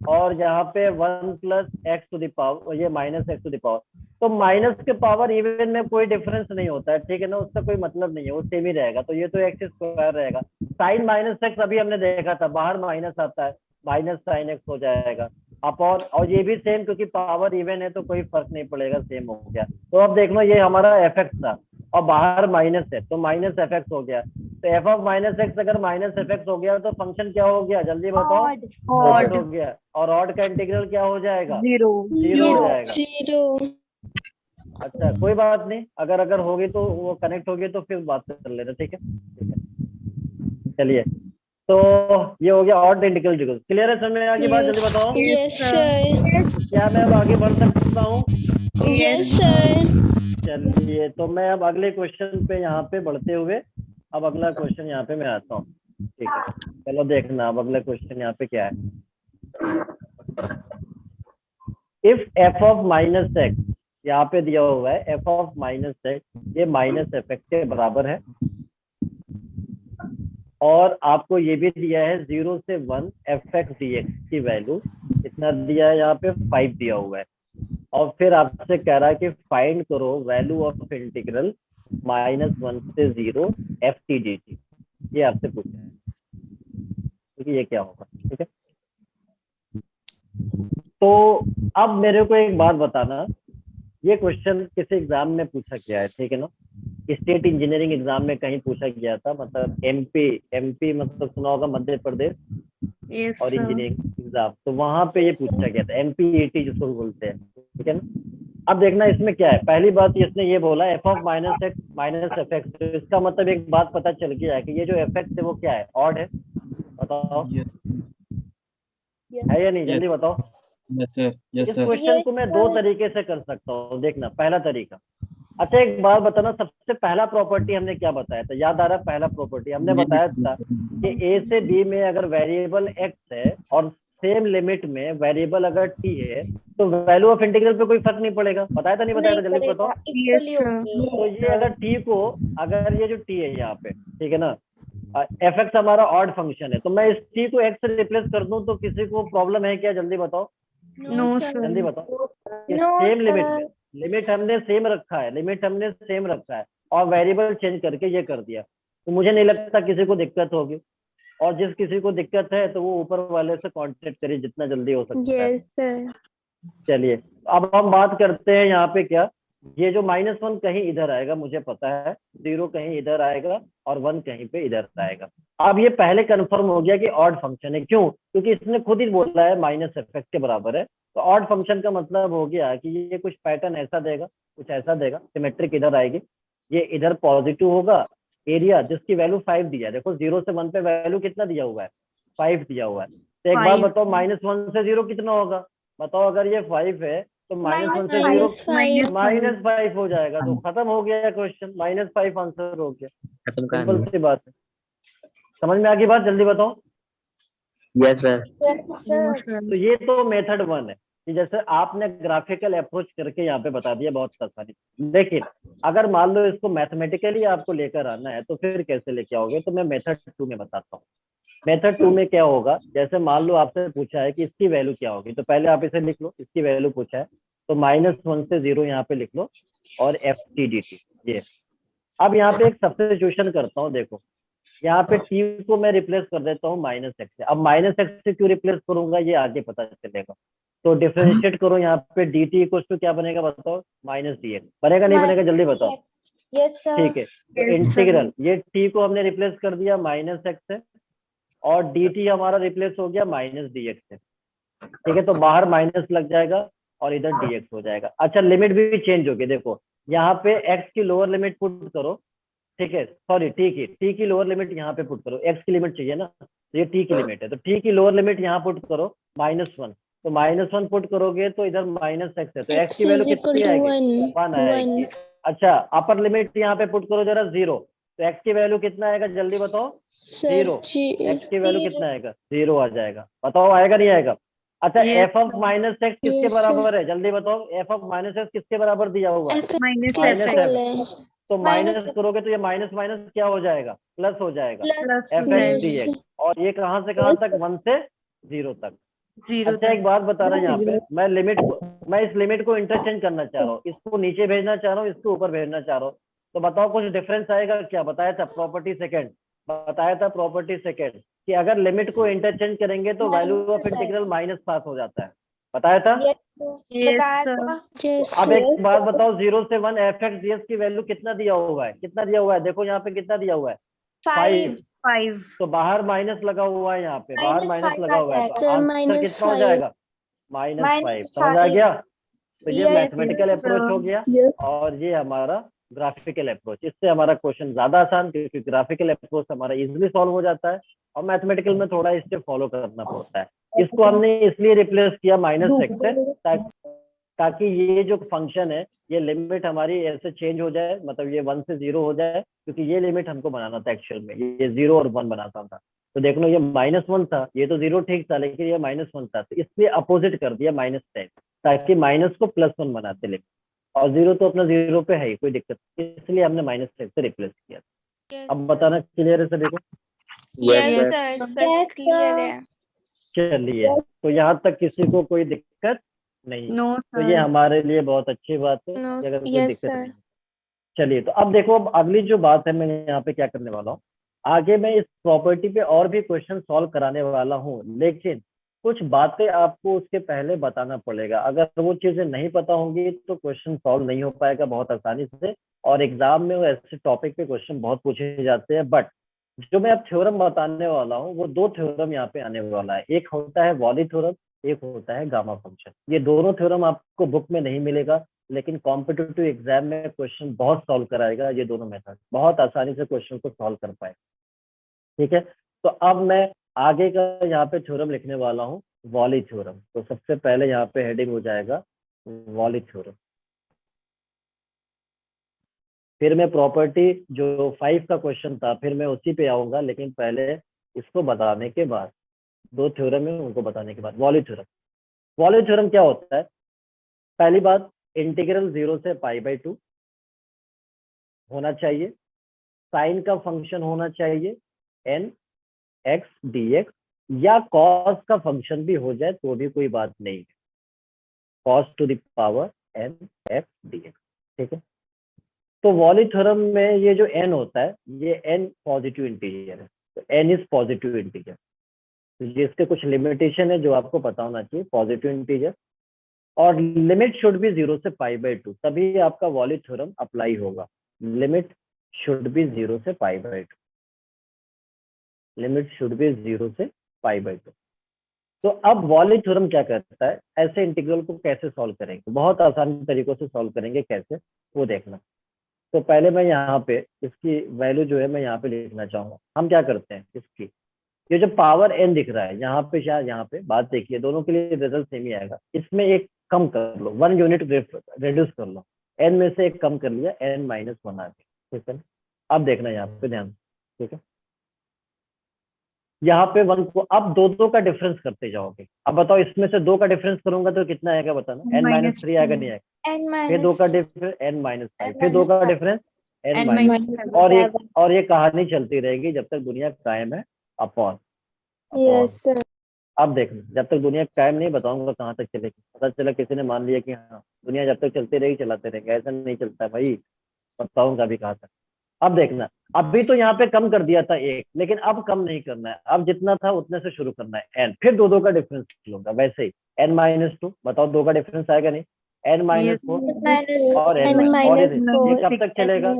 और यहाँ पे 1 + x टू द पावर, ये -x टू द पावर। तो माइनस के पावर इवन में कोई डिफरेंस नहीं होता है, ठीक है ना? उसका कोई मतलब नहीं है, वो सेम ही रहेगा। तो ये तो x² रहेगा। साइन -x अभी हमने देखा था, बाहर माइनस आता है, -sin x हो जाएगा अपॉन, और ये भी सेम, क्योंकि पावर इवन है तो कोई फर्क नहीं पड़ेगा, सेम हो गया। तो अब देखना, ये हमारा fx था और बाहर माइनस है, तो -fx हो गया। तो f ऑफ -x अगर -fx हो गया तो फंक्शन क्या हो गया, जल्दी बताओ। ऑड हो गया। और ऑड का इंटीग्रल क्या हो जाएगा, 0 हो जाएगा। Zero. अच्छा, कोई बात नहीं, अगर होगी तो वो कनेक्ट होगी तो फिर बात कर लेना, ठीक है? ठीक है, चलिए, तो ये हो गया ऑड इंटीग्रल। क्लियर है, समझ में आ गई बात? जल्दी बताओ। Yes, sir. क्या मैं अब आगे बढ़ सकता हूँ? Yes, sir. चलिए, तो मैं अब अगले क्वेश्चन पे यहाँ पे बढ़ते हुए, अब अगला क्वेश्चन यहाँ पे मैं आता हूँ, ठीक है? चलो देखना, अब अगला क्वेश्चन यहाँ पे क्या है। इफ f ऑफ -x, यहाँ पे दिया हुआ है f ऑफ -x, ये -fx के बराबर है, और आपको ये भी दिया है 0 से 1 fx dx की वैल्यू इतना दिया है, यहाँ पे 5 दिया हुआ है। और फिर आपसे कह रहा है कि फाइंड करो वैल्यू ऑफ इंटीग्रल -1 से 0 ft dt। ये आपसे पूछा है, क्योंकि ये क्या होगा, ठीक है? तो अब मेरे को एक बात बताना, ये क्वेश्चन किसी एग्जाम में पूछा गया है, ठीक है ना? स्टेट इंजीनियरिंग एग्जाम में कहीं पूछा गया था, मतलब एमपी मतलब सुना होगा, मध्य प्रदेश, और इंजीनियरिंग एग्जाम, तो वहां पे ये पूछा गया था, MPET जिसको बोलते हैं, ठीक है ना? अब देखना इसमें क्या है। पहली बात, इसने ये बोला f ऑफ -x -fx, तो इसका मतलब एक बात पता चल गया है कि ये जो fx है वो क्या है, ऑड है। बताओ, यस है या नहीं, जल्दी बताओ। सर, यस इस सर। क्वेश्चन को मैं 2 तरीके से कर सकता हूँ, देखना। पहला तरीका, अच्छा एक बात बताना, सबसे पहला प्रॉपर्टी हमने क्या बताया था, याद आ रहा है? पहला प्रॉपर्टी हमने बताया था कि a से b में अगर वेरिएबल x है और सेम लिमिट में वेरिएबल अगर t है, तो वैल्यू ऑफ इंटीग्रल पे कोई फर्क नहीं पड़ेगा। बताया था, नहीं बताया था, जल्दी बताओ। तो ये अगर t को, अगर ये जो t है यहाँ पे, ठीक है ना, fx हमारा ऑड फंक्शन है, तो मैं इस t को x से रिप्लेस कर दूं तो किसी को प्रॉब्लम है क्या, जल्दी बताओ। No, जल्दी बताओ। No, same sir. लिमिट में, लिमिट हमने सेम रखा है, लिमिट हमने सेम रखा है, और वेरिएबल चेंज करके ये कर दिया, तो मुझे नहीं लगता किसी को दिक्कत होगी। और जिस किसी को दिक्कत है तो वो ऊपर वाले से कांटेक्ट करिए जितना जल्दी हो सकता है। Yes, sir. चलिए अब हम बात करते हैं यहाँ पे क्या, ये जो -1 कहीं इधर आएगा मुझे पता है, 0 कहीं इधर आएगा और 1 कहीं पे इधर आएगा। अब ये पहले कंफर्म हो गया कि ऑड फंक्शन है, क्यों? क्योंकि इसने खुद ही बोला है -f(x) के बराबर है, तो ऑड फंक्शन का मतलब हो गया कि ये कुछ पैटर्न ऐसा देगा, कुछ ऐसा देगा, सिमेट्रिक इधर आएगी, ये इधर पॉजिटिव होगा, एरिया जिसकी वैल्यू 5 दिया है, देखो 0 से 1 पे वैल्यू कितना दिया हुआ है, 5 दिया हुआ है। तो एक बार बताओ -1 से 0 कितना होगा, बताओ। अगर ये 5 है तो -1 से 0 -5 हो जाएगा, तो खत्म हो गया क्वेश्चन, -5 आंसर हो गया, खत्म सिंपल कहानी। सी बात है। समझ में आ गई बात? जल्दी बताओ। Yes sir. तो ये तो मेथड 1 है कि जैसे आपने ग्राफिकल अप्रोच करके यहाँ पे बता दिया बहुत आसानी से। लेकिन अगर मान लो इसको मैथमेटिकली आपको लेकर आना है तो फिर कैसे लेके आओगे, तो मैं मेथड 2 में बताता हूँ। मेथड 2 में क्या होगा, जैसे मान लो आपसे पूछा है कि इसकी वैल्यू क्या होगी, तो पहले आप इसे लिख लो, इसकी वैल्यू पूछा है तो -1 से 0 यहाँ पे लिख लो और ft/dt ये। अब यहाँ पे एक सब्स्टिट्यूशन करता हूँ, देखो यहाँ पे t को मैं रिप्लेस कर देता हूँ -x से। अब -x से क्यों रिप्लेस करूंगा ये आगे पता चलेगा। तो डिफरेंशिएट करो, यहाँ पे dt इक्वल्स टू क्या बनेगा बताओ, -dx बनेगा, नहीं बनेगा, जल्दी बताओ। Yes, sir. ठीक है, तो इंटीग्रल ये t को हमने रिप्लेस कर दिया -x से और dt हमारा रिप्लेस हो गया -dx से। ठीक है, तो बाहर माइनस लग जाएगा और इधर dx हो जाएगा। अच्छा लिमिट भी चेंज होगी, देखो यहाँ पे x की लोअर लिमिट पुट करो, ठीक है, सॉरी t की लोअर लिमिट यहाँ पे पुट करो, x की लिमिट चाहिए ना, तो ये t की लिमिट है, तो t की लोअर लिमिट यहाँ पुट करो -1, तो -1 पुट करोगे तो इधर -x है, तो x की वैल्यू कितनी आएगी, 1 आएगी। अच्छा अपर लिमिट यहाँ पे पुट करो जरा 0, तो x की वैल्यू कितना आएगा जल्दी बताओ, 0। x की वैल्यू कितना आएगा, 0 आ जाएगा, बताओ आएगा नहीं आएगा। अच्छा f(-x) किसके बराबर है, जल्दी बताओ, f(-x) किसके बराबर दिया हुआ है, -f। तो माइनस करोगे तो ये माइनस माइनस क्या हो जाएगा, प्लस हो जाएगा, f(x)dx। और ये कहाँ से कहाँ तक, 1 से 0 तक। अच्छा एक बात बता रहा हूँ, यहाँ पे मैं इस लिमिट को इंटरचेंज करना चाह रहा हूँ, इसको नीचे भेजना चाह रहा हूँ, इसको ऊपर भेजना चाह रहा हूँ, तो बताओ कुछ डिफरेंस आएगा क्या? बताया था प्रॉपर्टी सेकंड, बताया था प्रॉपर्टी सेकंड कि अगर लिमिट को इंटरचेंज करेंगे तो वैल्यू ऑफ इंटीग्रल -7 हो जाता है, बताया था। अब एक बात बताओ, 0 से 1 f(x)dx की वैल्यू कितना दिया हुआ है, कितना दिया हुआ है, देखो यहाँ पे कितना दिया हुआ है, 5। तो बाहर माइनस लगा हुआ है, यहाँ पे बाहर माइनस लगा हुआ है, तो आंसर कितना हो जाएगा, -5। समझ आ गया? तो ये मैथमेटिकल अप्रोच हो गया और ये हमारा ग्राफिकल अप्रोच। इससे हमारा क्वेश्चन ज्यादा आसान, क्योंकि ग्राफिकल अप्रोच हमारा इजीली सॉल्व हो जाता है और मैथमेटिकल में थोड़ा इससे फॉलो करना पड़ता है। इसको हमने इसलिए रिप्लेस किया -x से, ताकि ये जो फंक्शन है ये लिमिट हमारी ऐसे चेंज हो जाए, मतलब ये 1 से 0 हो जाए, क्योंकि ये लिमिट हमको बनाना था एक्चुअल में, ये 0 और 1 बनाता था। तो देख लो ये -1 था, ये तो 0 ठीक था, लेकिन ये -1 था, तो इसलिए अपोजिट कर दिया -10, ताकि माइनस को +1 बनाते लिख, और 0 तो अपना 0 पे है ही, कोई दिक्कत, इसलिए हमने -10 से रिप्लेस किया। अब बताना क्लियर है सभी को? चलिए, तो यहाँ तक किसी को कोई दिक्कत नहीं? तो ये हमारे लिए बहुत अच्छी बात है कि अगर कोई दिक्कत नहीं। चलिए, तो अब देखो, अब अगली जो बात है मैं यहाँ पे क्या करने वाला हूँ, आगे मैं इस प्रॉपर्टी पे और भी क्वेश्चन सॉल्व कराने वाला हूँ, लेकिन कुछ बातें आपको उसके पहले बताना पड़ेगा। अगर वो चीजें नहीं पता होंगी तो क्वेश्चन सॉल्व नहीं हो पाएगा बहुत आसानी से, और एग्जाम में वो ऐसे टॉपिक पे क्वेश्चन बहुत पूछे जाते हैं। बट जो मैं अब थ्योरम बताने वाला हूँ वो 2 थ्योरम यहाँ पे आने वाला है, एक होता है वॉली थ्योरम, एक होता है गामा फंक्शन। ये दोनों थ्योरम आपको बुक में नहीं मिलेगा, लेकिन कॉम्पिटिटिव एग्जाम में क्वेश्चन बहुत सॉल्व कराएगा, ये दोनों मेथड बहुत आसानी से क्वेश्चन को सॉल्व कर पाए। ठीक है, तो अब मैं आगे का यहाँ पे थ्योरम लिखने वाला हूँ, वॉली थ्योरम। तो सबसे पहले यहाँ पे हेडिंग हो जाएगा वॉली थ्योरम, फिर मैं प्रॉपर्टी जो 5 का क्वेश्चन था फिर मैं उसी पे आऊंगा, लेकिन पहले इसको बताने के बाद, 2 थ्योरम है उनको बताने के बाद वॉली थ्योरम। वॉली थ्योरम क्या होता है? पहली बात, इंटीग्रल 0 से π/2 होना चाहिए, साइन का फंक्शन होना चाहिए n(x) dx, या कॉस का फंक्शन भी हो जाए तो भी कोई बात नहीं है, cos to the power n(x) dx। ठीक है, तो वॉली थ्योरम में ये जो n होता है, ये n पॉजिटिव इंटीजर है, तो n इज पॉजिटिव इंटीजर। तो ये इसके कुछ लिमिटेशन है जो आपको पता होना चाहिए, पॉजिटिव इंटीजर, और लिमिट शुड बी 0 से π/2, तभी आपका वॉली थ्योरम अप्लाई होगा। लिमिट शुड बी 0 से π/2, लिमिट शुड बी 0 से π/2। तो अब वॉली थ्योरम क्या करता है, ऐसे इंटीग्रल को कैसे सॉल्व करेंगे, बहुत आसान तरीकों से सॉल्व करेंगे, कैसे वो देखना। तो पहले मैं यहाँ पे इसकी वैल्यू जो है मैं यहाँ पे लिखना चाहूंगा। हम क्या करते हैं, इसकी ये जो पावर n दिख रहा है यहाँ पे, शायद यहाँ पे बात देखिए, दोनों के लिए रिजल्ट सेम ही आएगा। इसमें एक कम कर लो, 1 यूनिट रिड्यूस कर लो, n में से एक कम कर लिया, n-1 आ गया, ठीक है। अब देखना यहाँ पे ध्यान, ठीक है। यहाँ पे 1 को अब दो का डिफरेंस करते जाओगे। अब बताओ इसमें से 2 का डिफरेंस करूंगा तो कितना आएगा बताना, n-3 आएगा, नहीं आएगा, फिर 2 का डिफरेंस n-5, फिर 2 का डिफरेंस n-, और ये कहानी चलती रहेगी जब तक दुनिया कायम है अपॉन। Yes sir. अब देखना, जब तक दुनिया कायम नहीं बताऊंगा कहाँ तक चलेगी। पता चला किसी ने मान लिया कि हाँ दुनिया जब तक चलती रहेगी चलाते रहेंगे, ऐसा नहीं चलता भाई, बताऊंगा अभी कहाँ तक। अब देखना, अभी तो यहाँ पे कम कर दिया था 1, लेकिन अब कम नहीं करना है, अब जितना था उतने से शुरू करना है, n, फिर 2 का डिफरेंस लूंगा, वैसे ही n-2, बताओ 2 का डिफरेंस आएगा नहीं, n-4 और n-, और ये कब तक चलेगा,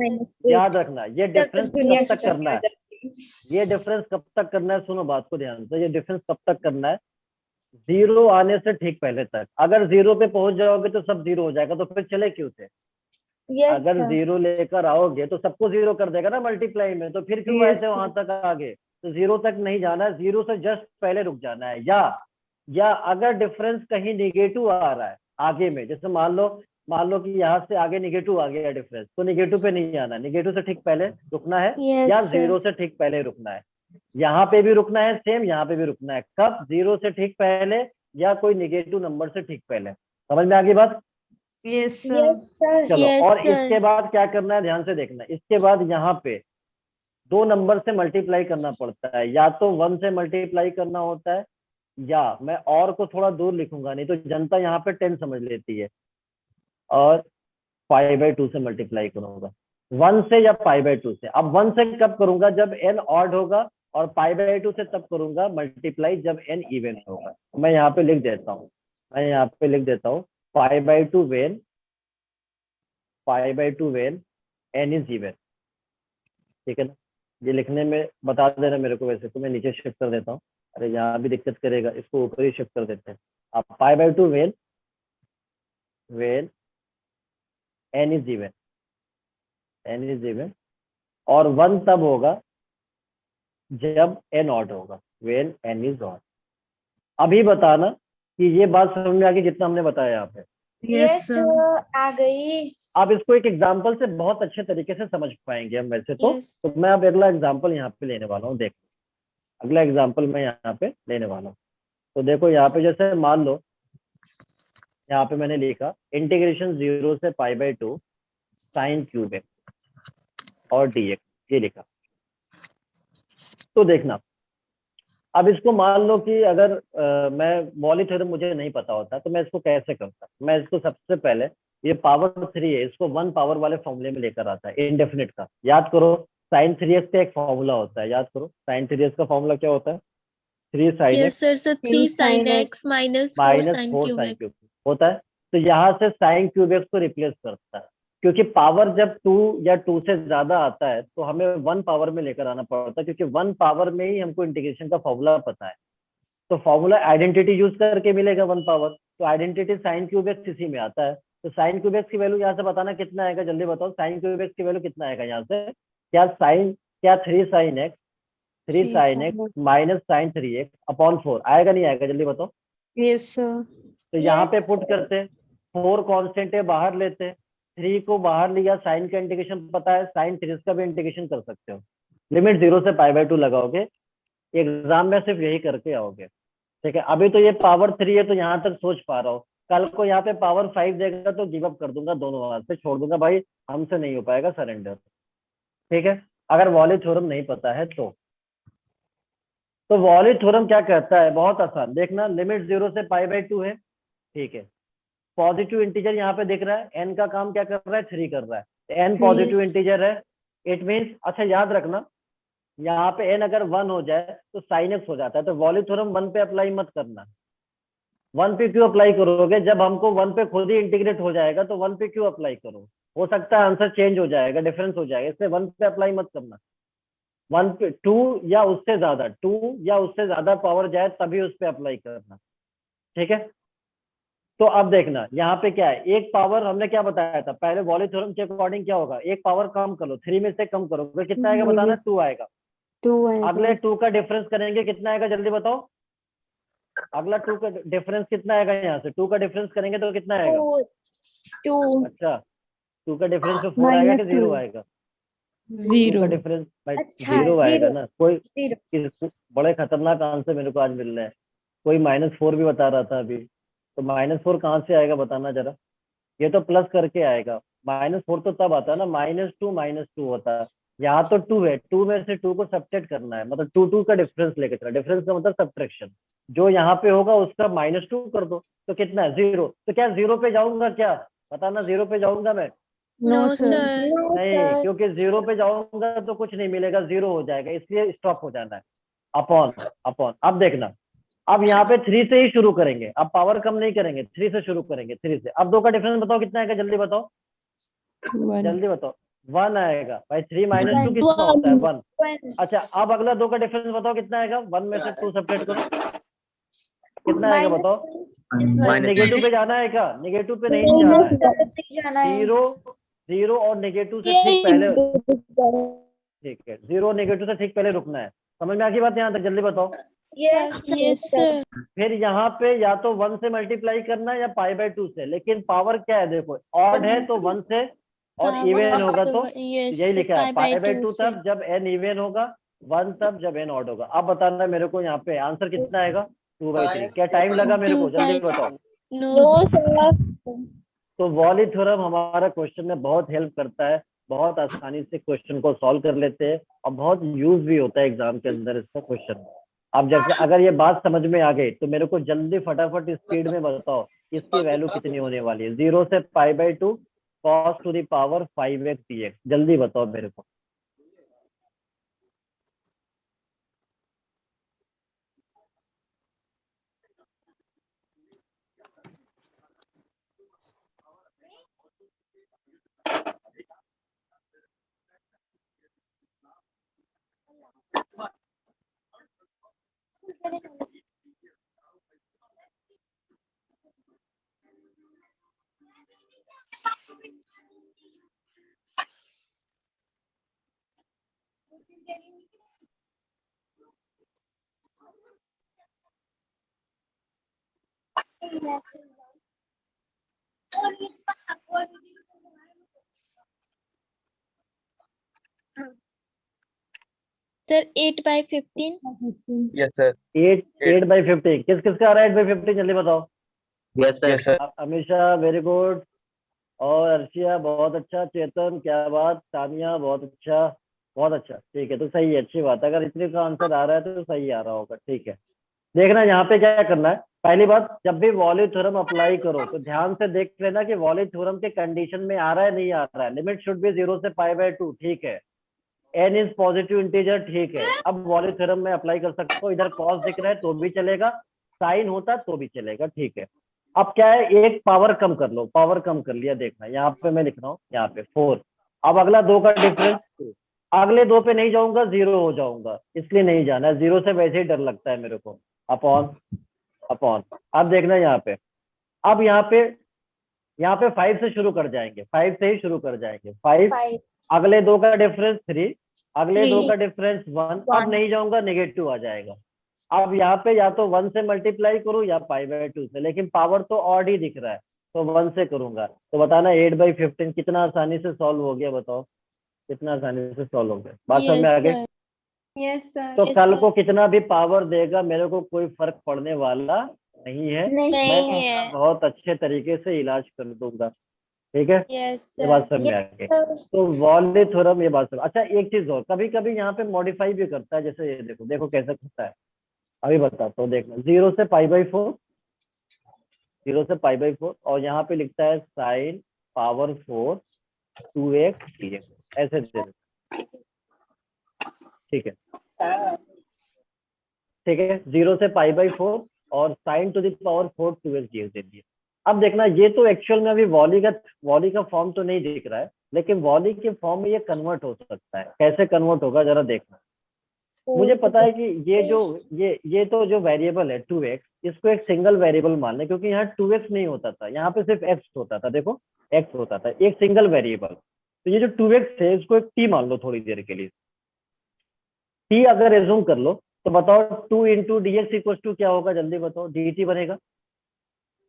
याद रखना ये डिफरेंस कब तक करना है, ये डिफरेंस कब तक करना है, सुनो बात को ध्यान से, ये डिफरेंस कब तक करना है, 0 आने से ठीक पहले तक। अगर 0 पे पहुंच जाओगे तो सब 0 हो जाएगा, तो फिर चले क्यों थे। अगर 0 लेकर आओगे तो सबको 0 कर देगा ना मल्टीप्लाई में, तो फिर क्यों आए थे वहां तक आगे। तो 0 तक नहीं जाना है, 0 से जस्ट पहले रुक जाना है। या अगर डिफरेंस कहीं निगेटिव आ रहा है आगे में, जैसे मान लो कि यहाँ से आगे निगेटिव आ गया डिफरेंस, तो निगेटिव पे नहीं आना, निगेटिव से ठीक पहले रुकना है, या 0 से ठीक पहले रुकना है। यहाँ पे भी रुकना है सेम, यहाँ पे भी रुकना है, कब, 0 से ठीक पहले या कोई निगेटिव नंबर से ठीक पहले। समझ में आ गई बात। Yes sir. चलो, और इसके बाद क्या करना है, ध्यान से देखना, इसके बाद यहाँ पे 2 नंबर से मल्टीप्लाई करना पड़ता है, या तो 1 से मल्टीप्लाई करना होता है, या मैं और को थोड़ा दूर लिखूंगा, नहीं तो जनता यहाँ पे 10 समझ लेती है, और π/2 से मल्टीप्लाई करूंगा, 1 से या π/2 से। अब 1 से कब करूंगा, जब n ऑड होगा, और π/2 से तब करूंगा मल्टीप्लाई जब n इवन होगा। मैं यहाँ पे लिख देता हूँ, π/2 when n इज इवन, ठीक है ना। ये लिखने में बता देना मेरे को, वैसे तो मैं नीचे शिफ्ट कर देता हूँ, अरे यहाँ भी दिक्कत करेगा, इसको ऊपर ही शिफ्ट कर देते हैं। अब π/2 when n इज इवन, और 1 तब होगा जब n ऑड होगा, when n इज ऑड। अभी बताना कि ये बात समझ में आ गई जितना हमने बताया यहाँ पे। यस आ गई। अब इसको एक एग्जांपल से बहुत अच्छे तरीके से समझ पाएंगे हम वैसे तो मैं अब अगला एग्जांपल यहाँ पे लेने वाला हूँ। देखो अगला एग्जांपल मैं यहाँ पे लेने वाला हूँ। तो देखो यहाँ पे जैसे मान लो यहाँ पे मैंने लिखा इंटीग्रेशन 0 से π/2 sin³ और dx, ये लिखा। तो देखना, अब इसको मान लो कि अगर मैं वॉली थ्योरम मुझे नहीं पता होता तो मैं इसको कैसे करता। मैं इसको सबसे पहले, ये पावर 3 है, इसको 1 पावर वाले फॉर्मूले में लेकर आता है इंडेफिनिट का। याद करो sin 3x का एक फॉर्मूला होता है, याद करो sin 3x का फॉर्मूला क्या होता है, 3 sin x 3 sin x minus 4 sin cube होता है। तो यहाँ से sin³ को रिप्लेस करता है, क्योंकि पावर जब 2 या 2 से ज्यादा आता है तो हमें 1 पावर में लेकर आना पड़ता है, क्योंकि 1 पावर में ही हमको इंटीग्रेशन का फॉर्मूला पता है। तो फॉर्मूला आइडेंटिटी यूज करके मिलेगा 1 पावर, तो आइडेंटिटी sin³ इसी में आता है। तो sin³ की वैल्यू यहाँ से बताना कितना आएगा, जल्दी बताओ sin³ की वैल्यू कितना आएगा यहाँ से। क्या 3 sin x minus sin 3x upon 4 आएगा, नहीं आएगा, जल्दी बताओ। Yes sir. तो यहाँ पे पुट करते, 4 कांस्टेंट है, बाहर लेते, 3 को बाहर लिया, साइन का इंटीग्रेशन पता है, sin 3 का भी इंटीग्रेशन कर सकते हो। लिमिट 0 से π/2 लगाओगे, एग्जाम में सिर्फ यही करके आओगे, ठीक है। अभी तो ये पावर 3 है तो यहाँ तक सोच पा रहा हूँ, कल को यहाँ पे पावर 5 देगा तो गिव अप कर दूंगा, दोनों हाथ से छोड़ दूंगा, भाई हमसे नहीं हो पाएगा सरेंडर, ठीक है। अगर वॉली थ्योरम नहीं पता है तो वॉली थ्योरम क्या कहता है, बहुत आसान, देखना लिमिट 0 से π/2 है, ठीक है। पॉजिटिव इंटीजर यहाँ पे दिख रहा है, n का काम क्या कर रहा है, 3 कर रहा है, n पॉजिटिव इंटीजर है, इट मीन्स, अच्छा याद रखना यहाँ पे n अगर 1 हो जाए तो sin x हो जाता है, तो वॉली थ्योरम 1 पे अप्लाई मत करना। 1 पे क्यों अप्लाई करोगे, जब हमको 1 पे खुद ही इंटीग्रेट हो जाएगा तो 1 पे क्यों अप्लाई करो, हो सकता है आंसर चेंज हो जाएगा, डिफरेंस हो जाएगा, इसलिए 1 पे अप्लाई मत करना। 1 पे 2 या उससे ज्यादा पावर जाए तभी उस पे अप्लाई करना, ठीक है। तो अब देखना यहाँ पे क्या है, एक पावर हमने क्या बताया था पहले, वॉली थ्योरम के अकॉर्डिंग क्या होगा, एक पावर कम कर लो, 3 में से कम करोगे कितना आएगा बताना, 2 आएगा। 2 आएगा। अगले 2 का डिफरेंस करेंगे कितना आएगा जल्दी बताओ, अगला 2 का डिफरेंस कितना आएगा, यहाँ से 2 का डिफरेंस करेंगे तो कितना आएगा, 2 अच्छा 2 का डिफरेंस पे 4 आएगा कि -2 0 आएगा, 2 0। का डिफरेंस भाई अच्छा 0 आएगा 0 ना, कोई 0। बड़े खतरनाक आंसर मेरे को आज मिल रहा है, कोई -4 भी बता रहा था अभी, तो -4 कहाँ से आएगा बताना जरा, ये तो प्लस करके आएगा, -4 तो तब आता है ना, -2 होता है, यहाँ तो 2 है, 2 में से 2 को सब्ट्रैक्ट करना है, मतलब 2 का डिफरेंस लेके चला, डिफरेंस का मतलब सब्ट्रैक्शन, जो यहाँ पे होगा उसका -2 कर दो, तो कितना है 0, तो क्या 0 पे जाऊंगा क्या बताना, 0 पे जाऊंगा मैं, नो सर। सर। नहीं, क्योंकि 0 पे जाऊंगा तो कुछ नहीं मिलेगा, 0 हो जाएगा, इसलिए स्टॉप हो जाना है, अपॉन अपॉन। अब देखना, अब यहाँ पे 3 से ही शुरू करेंगे, अब पावर कम नहीं करेंगे, 3 से शुरू करेंगे, 3 से। अब 2 का डिफरेंस बताओ कितना आएगा, जल्दी बताओ, 1 जल्दी बताओ, 1 आएगा भाई, 3 -2 कितना होता है 1। अच्छा अब अगला 2 का डिफरेंस बताओ कितना आएगा, 1 में से 2 सब्ट्रैक्ट करो, कितना आएगा बताओ, बस नेगेटिव पे जाना है क्या, नेगेटिव पे नहीं जाना है, 0 और नेगेटिव से ठीक पहले, ठीक है 0 नेगेटिव से ठीक पहले रुकना है, समझ में आ गई बात यहाँ तक, जल्दी बताओ। Yes sir. फिर यहाँ पे या तो 1 से मल्टीप्लाई करना है या π/2 से, लेकिन पावर क्या है देखो, ऑड है तो 1 से, और इवन होगा तो यस यही लिखा है π/2 से। तब जब n इवन होगा, 1 तब जब n ऑड होगा। अब बताना मेरे को यहाँ पे आंसर कितना आएगा, 2/3, क्या टाइम लगा मेरे को, जल्दी बताओ। No sir. तो वॉली थ्योरम हमारा क्वेश्चन में बहुत हेल्प करता है, बहुत आसानी से क्वेश्चन को सॉल्व कर लेते हैं, और बहुत यूज भी होता है एग्जाम के अंदर इसका क्वेश्चन। अब जैसे अगर ये बात समझ में आ गई तो मेरे को जल्दी फटाफट स्पीड में बताओ इसकी वैल्यू कितनी होने वाली है, 0 से π/2 cos to the power 5x dx, जल्दी बताओ मेरे को। सर 8/15। Yes, sir. 8/15 किस किस का आ रहा है, 8/15 जल्दी बताओ। Yes, sir. Yes, sir. Amisha very good, और अर्शिया बहुत अच्छा, चेतन क्या बात, तानिया बहुत अच्छा, बहुत अच्छा, ठीक है, तो सही है, अच्छी बात है, अगर इतने का आंसर आ रहा है तो सही आ रहा होगा, ठीक है। देखना यहाँ पे क्या करना है, पहली बात, जब भी वॉली थ्योरम अप्लाई करो तो ध्यान से देख लेना कि वॉली थ्योरम के कंडीशन में आ रहा है नहीं आ रहा है, लिमिट शुड बी 0 से π/2, ठीक है, n इज पॉजिटिव इंटीजर, ठीक है। अब वॉली थ्योरम में अप्लाई कर सकते हो, इधर कॉस दिख रहा है तो भी चलेगा, साइन होता तो भी चलेगा, ठीक है। अब क्या है, एक पावर कम कर लो, पावर कम कर लिया, देखना यहाँ पे मैं लिख रहा हूँ, यहाँ पे 4। अब अगला 2 का डिफरेंस 2, अगले 2 पे नहीं जाऊंगा, 0 हो जाऊंगा, इसलिए नहीं जाना है, 0 से वैसे ही डर लगता है मेरे को, अपॉन अपॉन। अब देखना यहाँ पे, अब यहाँ पे 5 से शुरू कर जाएंगे, 5 से ही शुरू कर जाएंगे, 5, अगले 2 का डिफरेंस 3, अगले 2 का डिफरेंस 1, अब नहीं जाऊंगा, नेगेटिव आ जाएगा। अब यहाँ पे या तो 1 से मल्टीप्लाई करूँ या π/2 से, लेकिन पावर तो ऑड ही दिख रहा है तो 1 से करूंगा, तो बताना 8/15 कितना आसानी से सॉल्व हो गया, बताओ कितना आसानी से सॉल्व हो गया, बात समझ में आ गई। Yes sir. तो कल को कितना भी पावर देगा मेरे को कोई फर्क पड़ने वाला नहीं है, नहीं मैं है। बहुत अच्छे तरीके से इलाज कर दूंगा, ठीक है, यस ये बात सर। समझ में आ गई। तो वॉली थ्योरम ये बात समझ। अच्छा एक चीज और, कभी कभी यहाँ पे मॉडिफाई भी करता है, जैसे ये देखो, देखो कैसे करता है, अभी बताता हूँ, देखना 0 से π/4, 0 से π/4, और यहाँ पे लिखता है साइन पावर 4 2x dx ऐसे दे देते। ठीक है, ठीक है, 0 से π/4 और sin to the power 4 2x dx दे दिए। अब देखना, ये तो एक्चुअल में अभी वॉली का फॉर्म तो नहीं दिख रहा है, लेकिन वॉली के फॉर्म में ये कन्वर्ट हो सकता है। कैसे कन्वर्ट होगा जरा देखना। मुझे पता है कि ये तो जो वेरिएबल है 2x, इसको एक सिंगल वेरिएबल मान लें, क्योंकि यहाँ 2x नहीं होता था, यहाँ पे सिर्फ x होता था। देखो x होता था, एक सिंगल वेरिएबल। तो ये जो 2x है इसको एक t मान लो थोड़ी देर के लिए। t अगर एज्यूम कर लो तो बताओ 2 into d x equal to क्या होगा, जल्दी बताओ। dt बनेगा।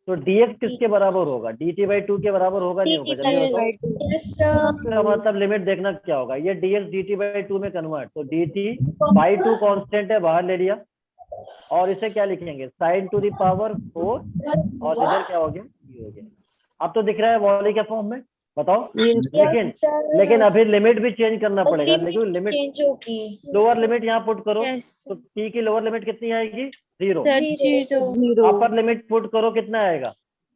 तो dx किसके बराबर होगा, dt/2 के बराबर होगा नहीं होगा, जल्दी बताओ। इसका मतलब लिमिट देखना क्या होगा, ये dx dt/2 में कन्वर्ट, तो dt/2 कांस्टेंट है, बाहर ले लिया, और इसे क्या लिखेंगे, sin टू द पावर 4, और इधर क्या हो गया, ये हो गया। अब तो दिख रहा है वॉली के फॉर्म में, बताओ। लेकिन अभी लिमिट भी चेंज करना पड़ेगा, लेकिन लिमिट लोअर लिमिट यहाँ पुट करो, Yes. तो t की लोअर लिमिट कितनी आएगी, 0। Sir, 0. अपर लिमिट पुट करो, कितना आएगा,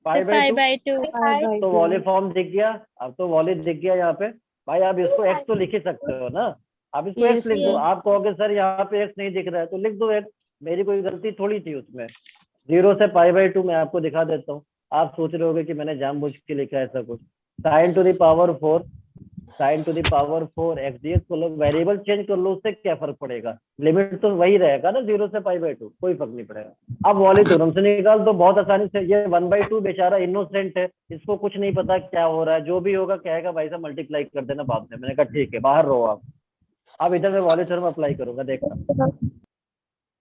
Sir, π/2। π/2. तो वॉली फॉर्म दिख गया। अब तो वॉली दिख गया यहाँ पे। भाई आप इसको x तो लिख ही सकते हो ना, आप इसको x लिख दो। आप कहोगे सर यहाँ पे x नहीं दिख रहा है, तो लिख दो x, मेरी कोई गलती थोड़ी थी उसमें। 0 से π/2 मैं आपको दिखा देता हूँ। आप सोच रहे होगे कि मैंने जानबूझ के लिखा है ऐसा कुछ। sin to the power 4 x dx को लोग वेरिएबल चेंज कर लो, उससे क्या फर्क पड़ेगा, लिमिट तो वही रहेगा ना, 0 से π/2, कोई फर्क नहीं पड़ेगा। अब वॉली थ्योरम से निकाल तो बहुत आसानी से। ये 1/2 बेचारा इनोसेंट है, इसको कुछ नहीं पता क्या हो रहा है, जो भी होगा कहेगा भाई साहब मल्टीप्लाई कर देना बाद में। मैंने कहा ठीक है, बाहर रहो आप। अब इधर मैं वॉली थ्योरम अप्लाई करूंगा, देखना।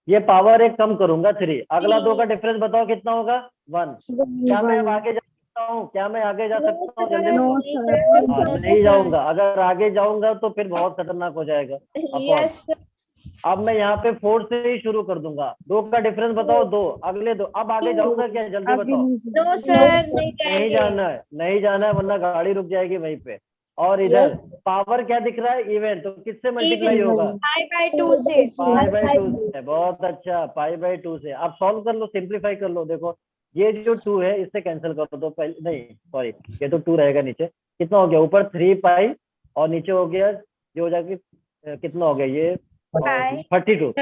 ये पावर एक कम करूंगा 3, अगला 2 का डिफरेंस बताओ कितना होगा, 1। क्या मैं अब आगे जा सकता हूँ, क्या मैं आगे जा सकता हूँ, जल्दी बताओ। हाँ, नहीं जाऊंगा। अगर आगे जाऊंगा तो फिर बहुत खतरनाक हो जाएगा। अब मैं यहाँ पे 4 से ही शुरू कर दूंगा। 2 का डिफरेंस बताओ, 2, अगले 2। अब आगे जाऊंगा क्या, जल्दी बताओ। नहीं जाना है, नहीं जाना है, वरना गाड़ी रुक जाएगी वहीं पे। और इधर पावर क्या दिख रहा है, इवन, तो किससे मल्टीप्लाई होगा, π/2 से। π/2 से। बहुत अच्छा, π/2 से। आप सॉल्व कर लो, सिंप्लीफाई कर लो। देखो ये जो 2 है इससे कैंसिल कर दो पहले, नहीं सॉरी, ये तो 2 रहेगा नीचे। कितना हो गया, ऊपर 3π और नीचे हो गया, ये हो जाएगी कितना हो गया, ये 32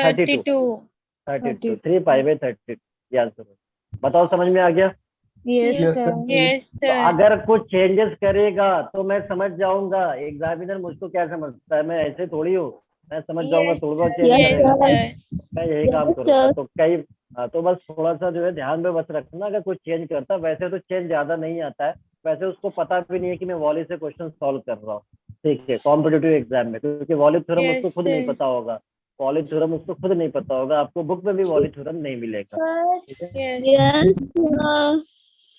3π/32। ये आंसर है। बताओ समझ में आ गया। Yes, तो sir. अगर कुछ चेंजेस करेगा तो मैं समझ जाऊंगा। एग्जामिनर मुझको क्या समझता है, मैं ऐसे थोड़ी हूँ, मैं समझ जाऊंगा थोड़ा बहुत चेंज Yes, करेगा, sir. मैं यही काम करूंगा। तो कई तो बस थोड़ा सा जो है ध्यान में बस रखना, अगर कुछ चेंज करता, वैसे तो चेंज ज्यादा नहीं आता है, वैसे उसको पता भी नहीं है कि मैं वॉली से क्वेश्चन सॉल्व कर रहा हूँ, ठीक है, कॉम्पिटिटिव एग्जाम में, क्योंकि वॉली थ्योरम Yes, उसको खुद नहीं sir. पता होगा। वॉली थ्योरम उसको खुद नहीं पता होगा, आपको बुक में भी वॉली थ्योरम नहीं मिलेगा, ठीक है। Yes. Yes.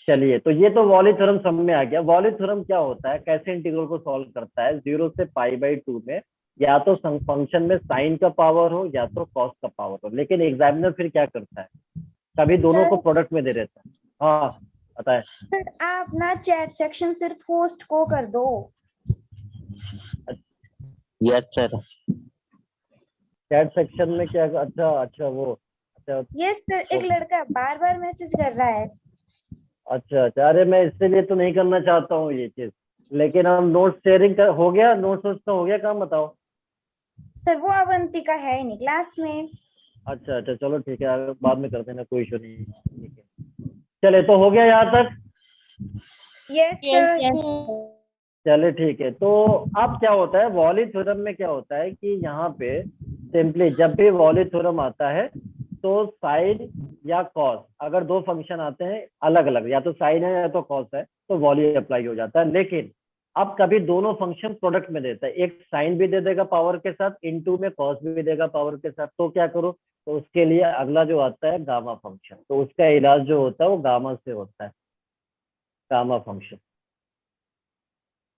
चलिए, तो ये तो वॉली थ्योरम समझ में आ गया। वॉली थ्योरम क्या होता है, कैसे इंटीग्रल को सॉल्व करता है, 0 से π/2 में या तो फंक्शन में साइन का पावर हो या तो कॉस का पावर हो। लेकिन एग्जामिनर फिर क्या करता है, कभी दोनों को प्रोडक्ट में दे देता है। हाँ बताए सर आप ना चैट सेक्शन सिर्फ पोस्ट को कर दो। Yes sir. चैट सेक्शन में क्या, अच्छा वो, अच्छा यस सर, एक लड़का बार बार मैसेज कर रहा है। अच्छा, अरे मैं इसलिए तो नहीं करना चाहता हूँ ये चीज, लेकिन हम नोट शेयरिंग हो गया, नोट का हो गया काम, बताओ। सर वो अवंतिका है ही नहीं क्लास में। अच्छा चलो ठीक है, बाद में कर देना, कोई इशू नहीं, ठीक है। चले, तो हो गया यहाँ तक। Yes Yes, sir. yes. चले ठीक है। तो अब क्या होता है वॉली थ्योरम में, क्या होता है कि यहाँ पे सिंपली जब भी वॉली थ्योरम आता है तो साइन या कॉस, अगर 2 फंक्शन आते हैं अलग अलग, या तो साइन है या तो कॉस है, तो वॉली अप्लाई हो जाता है। लेकिन अब कभी दोनों फंक्शन प्रोडक्ट में देता है, एक साइन भी दे देगा पावर के साथ, इनटू में कॉस भी देगा पावर के साथ, तो क्या करो, तो उसके लिए अगला जो आता है गामा फंक्शन, तो उसका इलाज जो होता है वो गामा से होता है, गामा फंक्शन।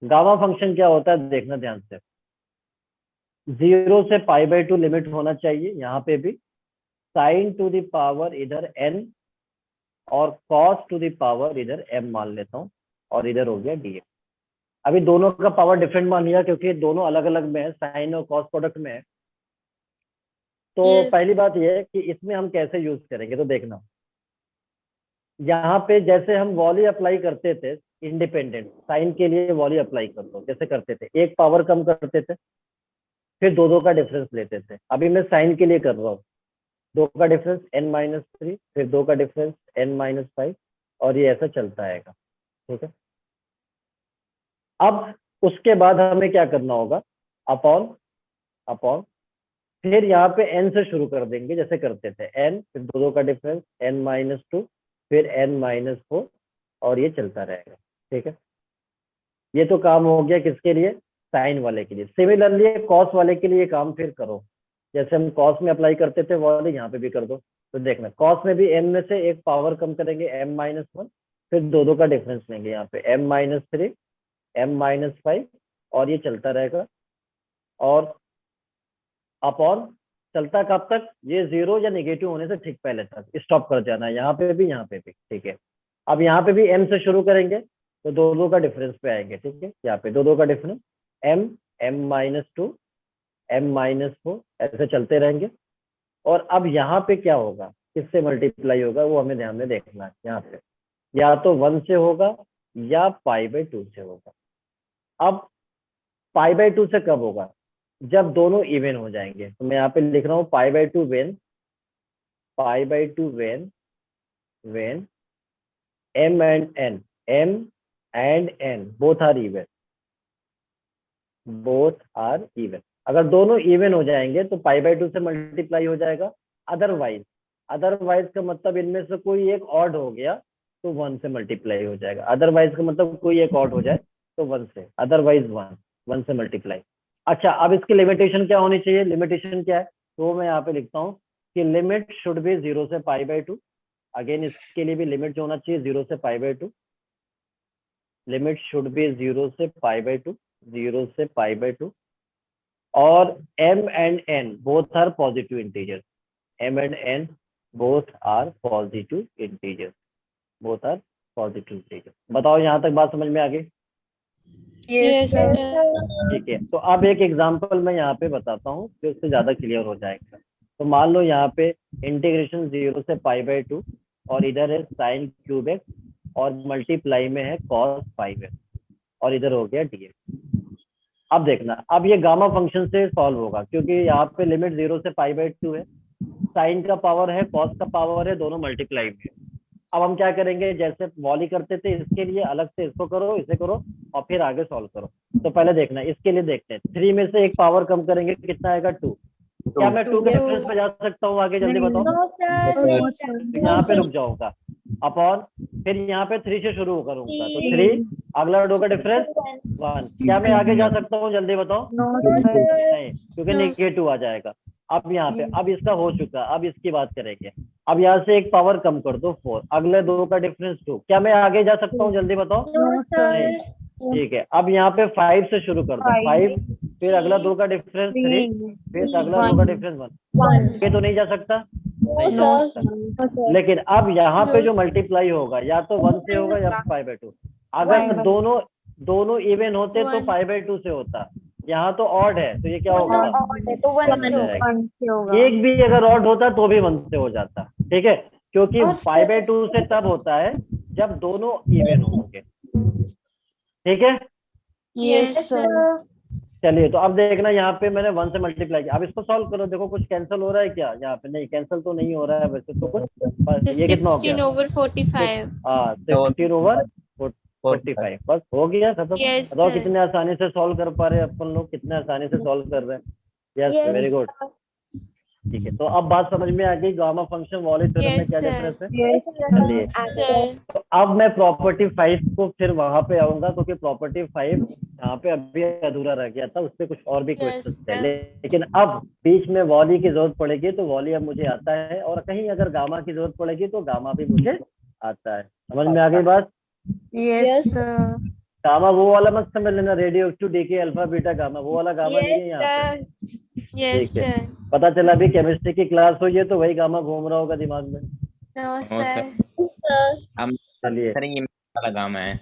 गामा फंक्शन क्या होता है देखना ध्यान से, 0 से π/2 लिमिट होना चाहिए, यहाँ पे भी साइन टू द पावर इधर n और कॉस टू द पावर इधर m मान लेता हूँ, और इधर हो गया dx। अभी दोनों का पावर डिफरेंट मान लिया, क्योंकि दोनों अलग अलग में है, साइन और कॉस प्रोडक्ट में है। तो Yes. पहली बात यह है कि इसमें हम कैसे यूज करेंगे, तो देखना, यहाँ पे जैसे हम वॉल्यू अप्लाई करते थे इंडिपेंडेंट, साइन के लिए वॉल्यू अप्लाई कर दो, जैसे करते थे एक पावर कम करते थे, फिर दो का डिफरेंस लेते थे। अभी मैं साइन के लिए कर रहा हूँ, 2 का डिफरेंस n-3, फिर 2 का डिफरेंस n-5, और ये ऐसा चलता आएगा। ठीक है, अब उसके बाद हमें क्या करना होगा, अपॉन अपॉन, फिर यहाँ पे n से शुरू कर देंगे जैसे करते थे, n फिर 2 का डिफरेंस n-2, फिर n-4, और ये चलता रहेगा। ठीक है, ये तो काम हो गया किसके लिए, साइन वाले के लिए। सिमिलरली कॉस वाले के लिए काम फिर करो, जैसे हम कॉस में अप्लाई करते थे वो वाले यहाँ पे भी कर दो। तो देखना कॉस में भी m में से एक पावर कम करेंगे m-1, फिर 2 का डिफरेंस लेंगे यहाँ पे m-3, m-5, और ये चलता रहेगा। और अपॉन चलता कब तक, ये 0 या नेगेटिव होने से ठीक पहले तक स्टॉप कर जाना है, यहाँ पे भी यहाँ पे भी। ठीक है, अब यहाँ पे भी m से शुरू करेंगे तो 2 का डिफरेंस पे आएंगे। ठीक है, यहाँ पे 2 का डिफरेंस m, m-2, m-4, ऐसे चलते रहेंगे। और अब यहाँ पे क्या होगा, किससे मल्टीप्लाई होगा वो हमें ध्यान में देखना है। यहाँ पे या तो 1 से होगा या π/2 से होगा। अब π/2 से कब होगा, जब दोनों इवन हो जाएंगे। तो मैं यहाँ पे लिख रहा हूँ π/2 when m and n both are even, अगर दोनों इवन हो जाएंगे तो π/2 से मल्टीप्लाई हो जाएगा। अदरवाइज का मतलब इनमें से कोई एक ऑड हो गया तो 1 से मल्टीप्लाई हो जाएगा। अदरवाइज का मतलब कोई एक ऑड हो जाए तो 1 से, अदरवाइज 1 से मल्टीप्लाई। अच्छा, अब इसकी लिमिटेशन क्या होनी चाहिए, लिमिटेशन क्या है, तो मैं यहाँ पे लिखता हूँ कि लिमिट शुड बी 0 से π/2। अगेन इसके लिए भी लिमिट जो होना चाहिए 0 से π/2, लिमिट शुड बी 0 से π/2, 0 से π/2। और m and n both are positive integers, m and n both are positive integers, both are positive integers। बताओ यहाँ तक बात समझ में आ गई? Yes, sir. ठीक है, तो अब एक एग्जांपल मैं यहाँ पे बताता हूँ कि उससे ज्यादा क्लियर हो जाएगा। तो मान लो यहाँ पे इंटीग्रेशन 0 से π/2, और इधर है साइन क्यूब एक्स, और मल्टीप्लाई में है cos 5x, और इधर हो गया dx। अब देखना, अब ये गामा फंक्शन से सॉल्व होगा, क्योंकि यहाँ पे लिमिट 0 से π/2 है, साइन का पावर है, कॉस का पावर है, दोनों मल्टीप्लाई में। अब हम क्या करेंगे, जैसे वॉली करते थे इसके लिए अलग से इसको करो, इसे करो, और फिर आगे सॉल्व करो। तो पहले देखना, इसके लिए देखते हैं 3 में से एक पावर कम करेंगे, कितना आएगा 2। क्या मैं 2 के डिफरेंस पे जा सकता हूँ आगे, जल्दी बताओ। तो यहाँ पे रुक जाऊंगा, अपॉन, फिर यहाँ पे 3 से शुरू करूंगा, तो 3, अगला 2 का डिफरेंस 1। क्या मैं आगे जा सकता हूँ, जल्दी बताओ। नहीं, क्योंकि नेगेटिव आ जाएगा। अब यहाँ पे, अब इसका हो चुका, अब इसकी बात करेंगे। अब यहाँ से एक पावर कम कर दो 4, अगले 2 का डिफरेंस 2। क्या मैं आगे जा सकता हूँ, जल्दी बताओ। नहीं, ठीक है। अब यहाँ पे 5 से शुरू कर दो, 5, फिर अगला 2 का डिफरेंस 3, फिर अगला 2 का डिफरेंस 1। ये तो नहीं जा सकता, नहीं जा सकता। लेकिन अब यहाँ पे जो मल्टीप्लाई होगा या तो 1 से होगा या π/2। अगर दोनों इवन होते तो π/2 से होता, यहाँ तो ऑड है तो ये क्या होगा, तो 1 से होगा। एक भी अगर ऑड होता तो भी 1 से हो जाता। ठीक है, क्योंकि π/2 से तब होता है जब दोनों इवन होंगे। ठीक है, Yes, sir. चलिए। तो अब देखना, यहाँ पे मैंने 1 से मल्टीप्लाई किया। अब इसको सॉल्व करो, देखो कुछ कैंसिल हो रहा है क्या, यहाँ पे नहीं कैंसिल तो नहीं हो रहा है वैसे तो कुछ। ये कितना हो गया, 16/45। हाँ 16/45, बस हो गया खत्म। Yes, बताओ sir. कितने आसानी से सॉल्व कर पा रहे हैं अपन लोग, कितने आसानी से सॉल्व कर रहे हैं। Yes, very good. ठीक है, तो अब बात समझ में आ गई, गामा फंक्शन वॉली थ्योरम में Yes, क्या sir. डिफरेंस है। Yes, चलिए, Sir. तो अब मैं प्रॉपर्टी 5 को फिर वहां पे आऊंगा, क्योंकि प्रॉपर्टी 5 यहाँ पे अभी अधूरा रह गया था, उससे कुछ और भी क्वेश्चन थे। sir. लेकिन अब बीच में वॉली की जरूरत पड़ेगी, तो वॉली अब मुझे आता है, और कहीं अगर गामा की जरूरत पड़ेगी तो गामा भी मुझे आता है। समझ में आ गई बात। Yes, sir. गामा वो वाला मत समझ लेना, radioactive decay alpha beta gamma, वो वाला गामा नहीं है यहाँ पे। Yes, ठीक है, sir. पता चला अभी केमिस्ट्री की क्लास हुई है तो वही गामा घूम रहा होगा दिमाग में। No, sir. sir. हम चलिए, सर ये वाला गामा है।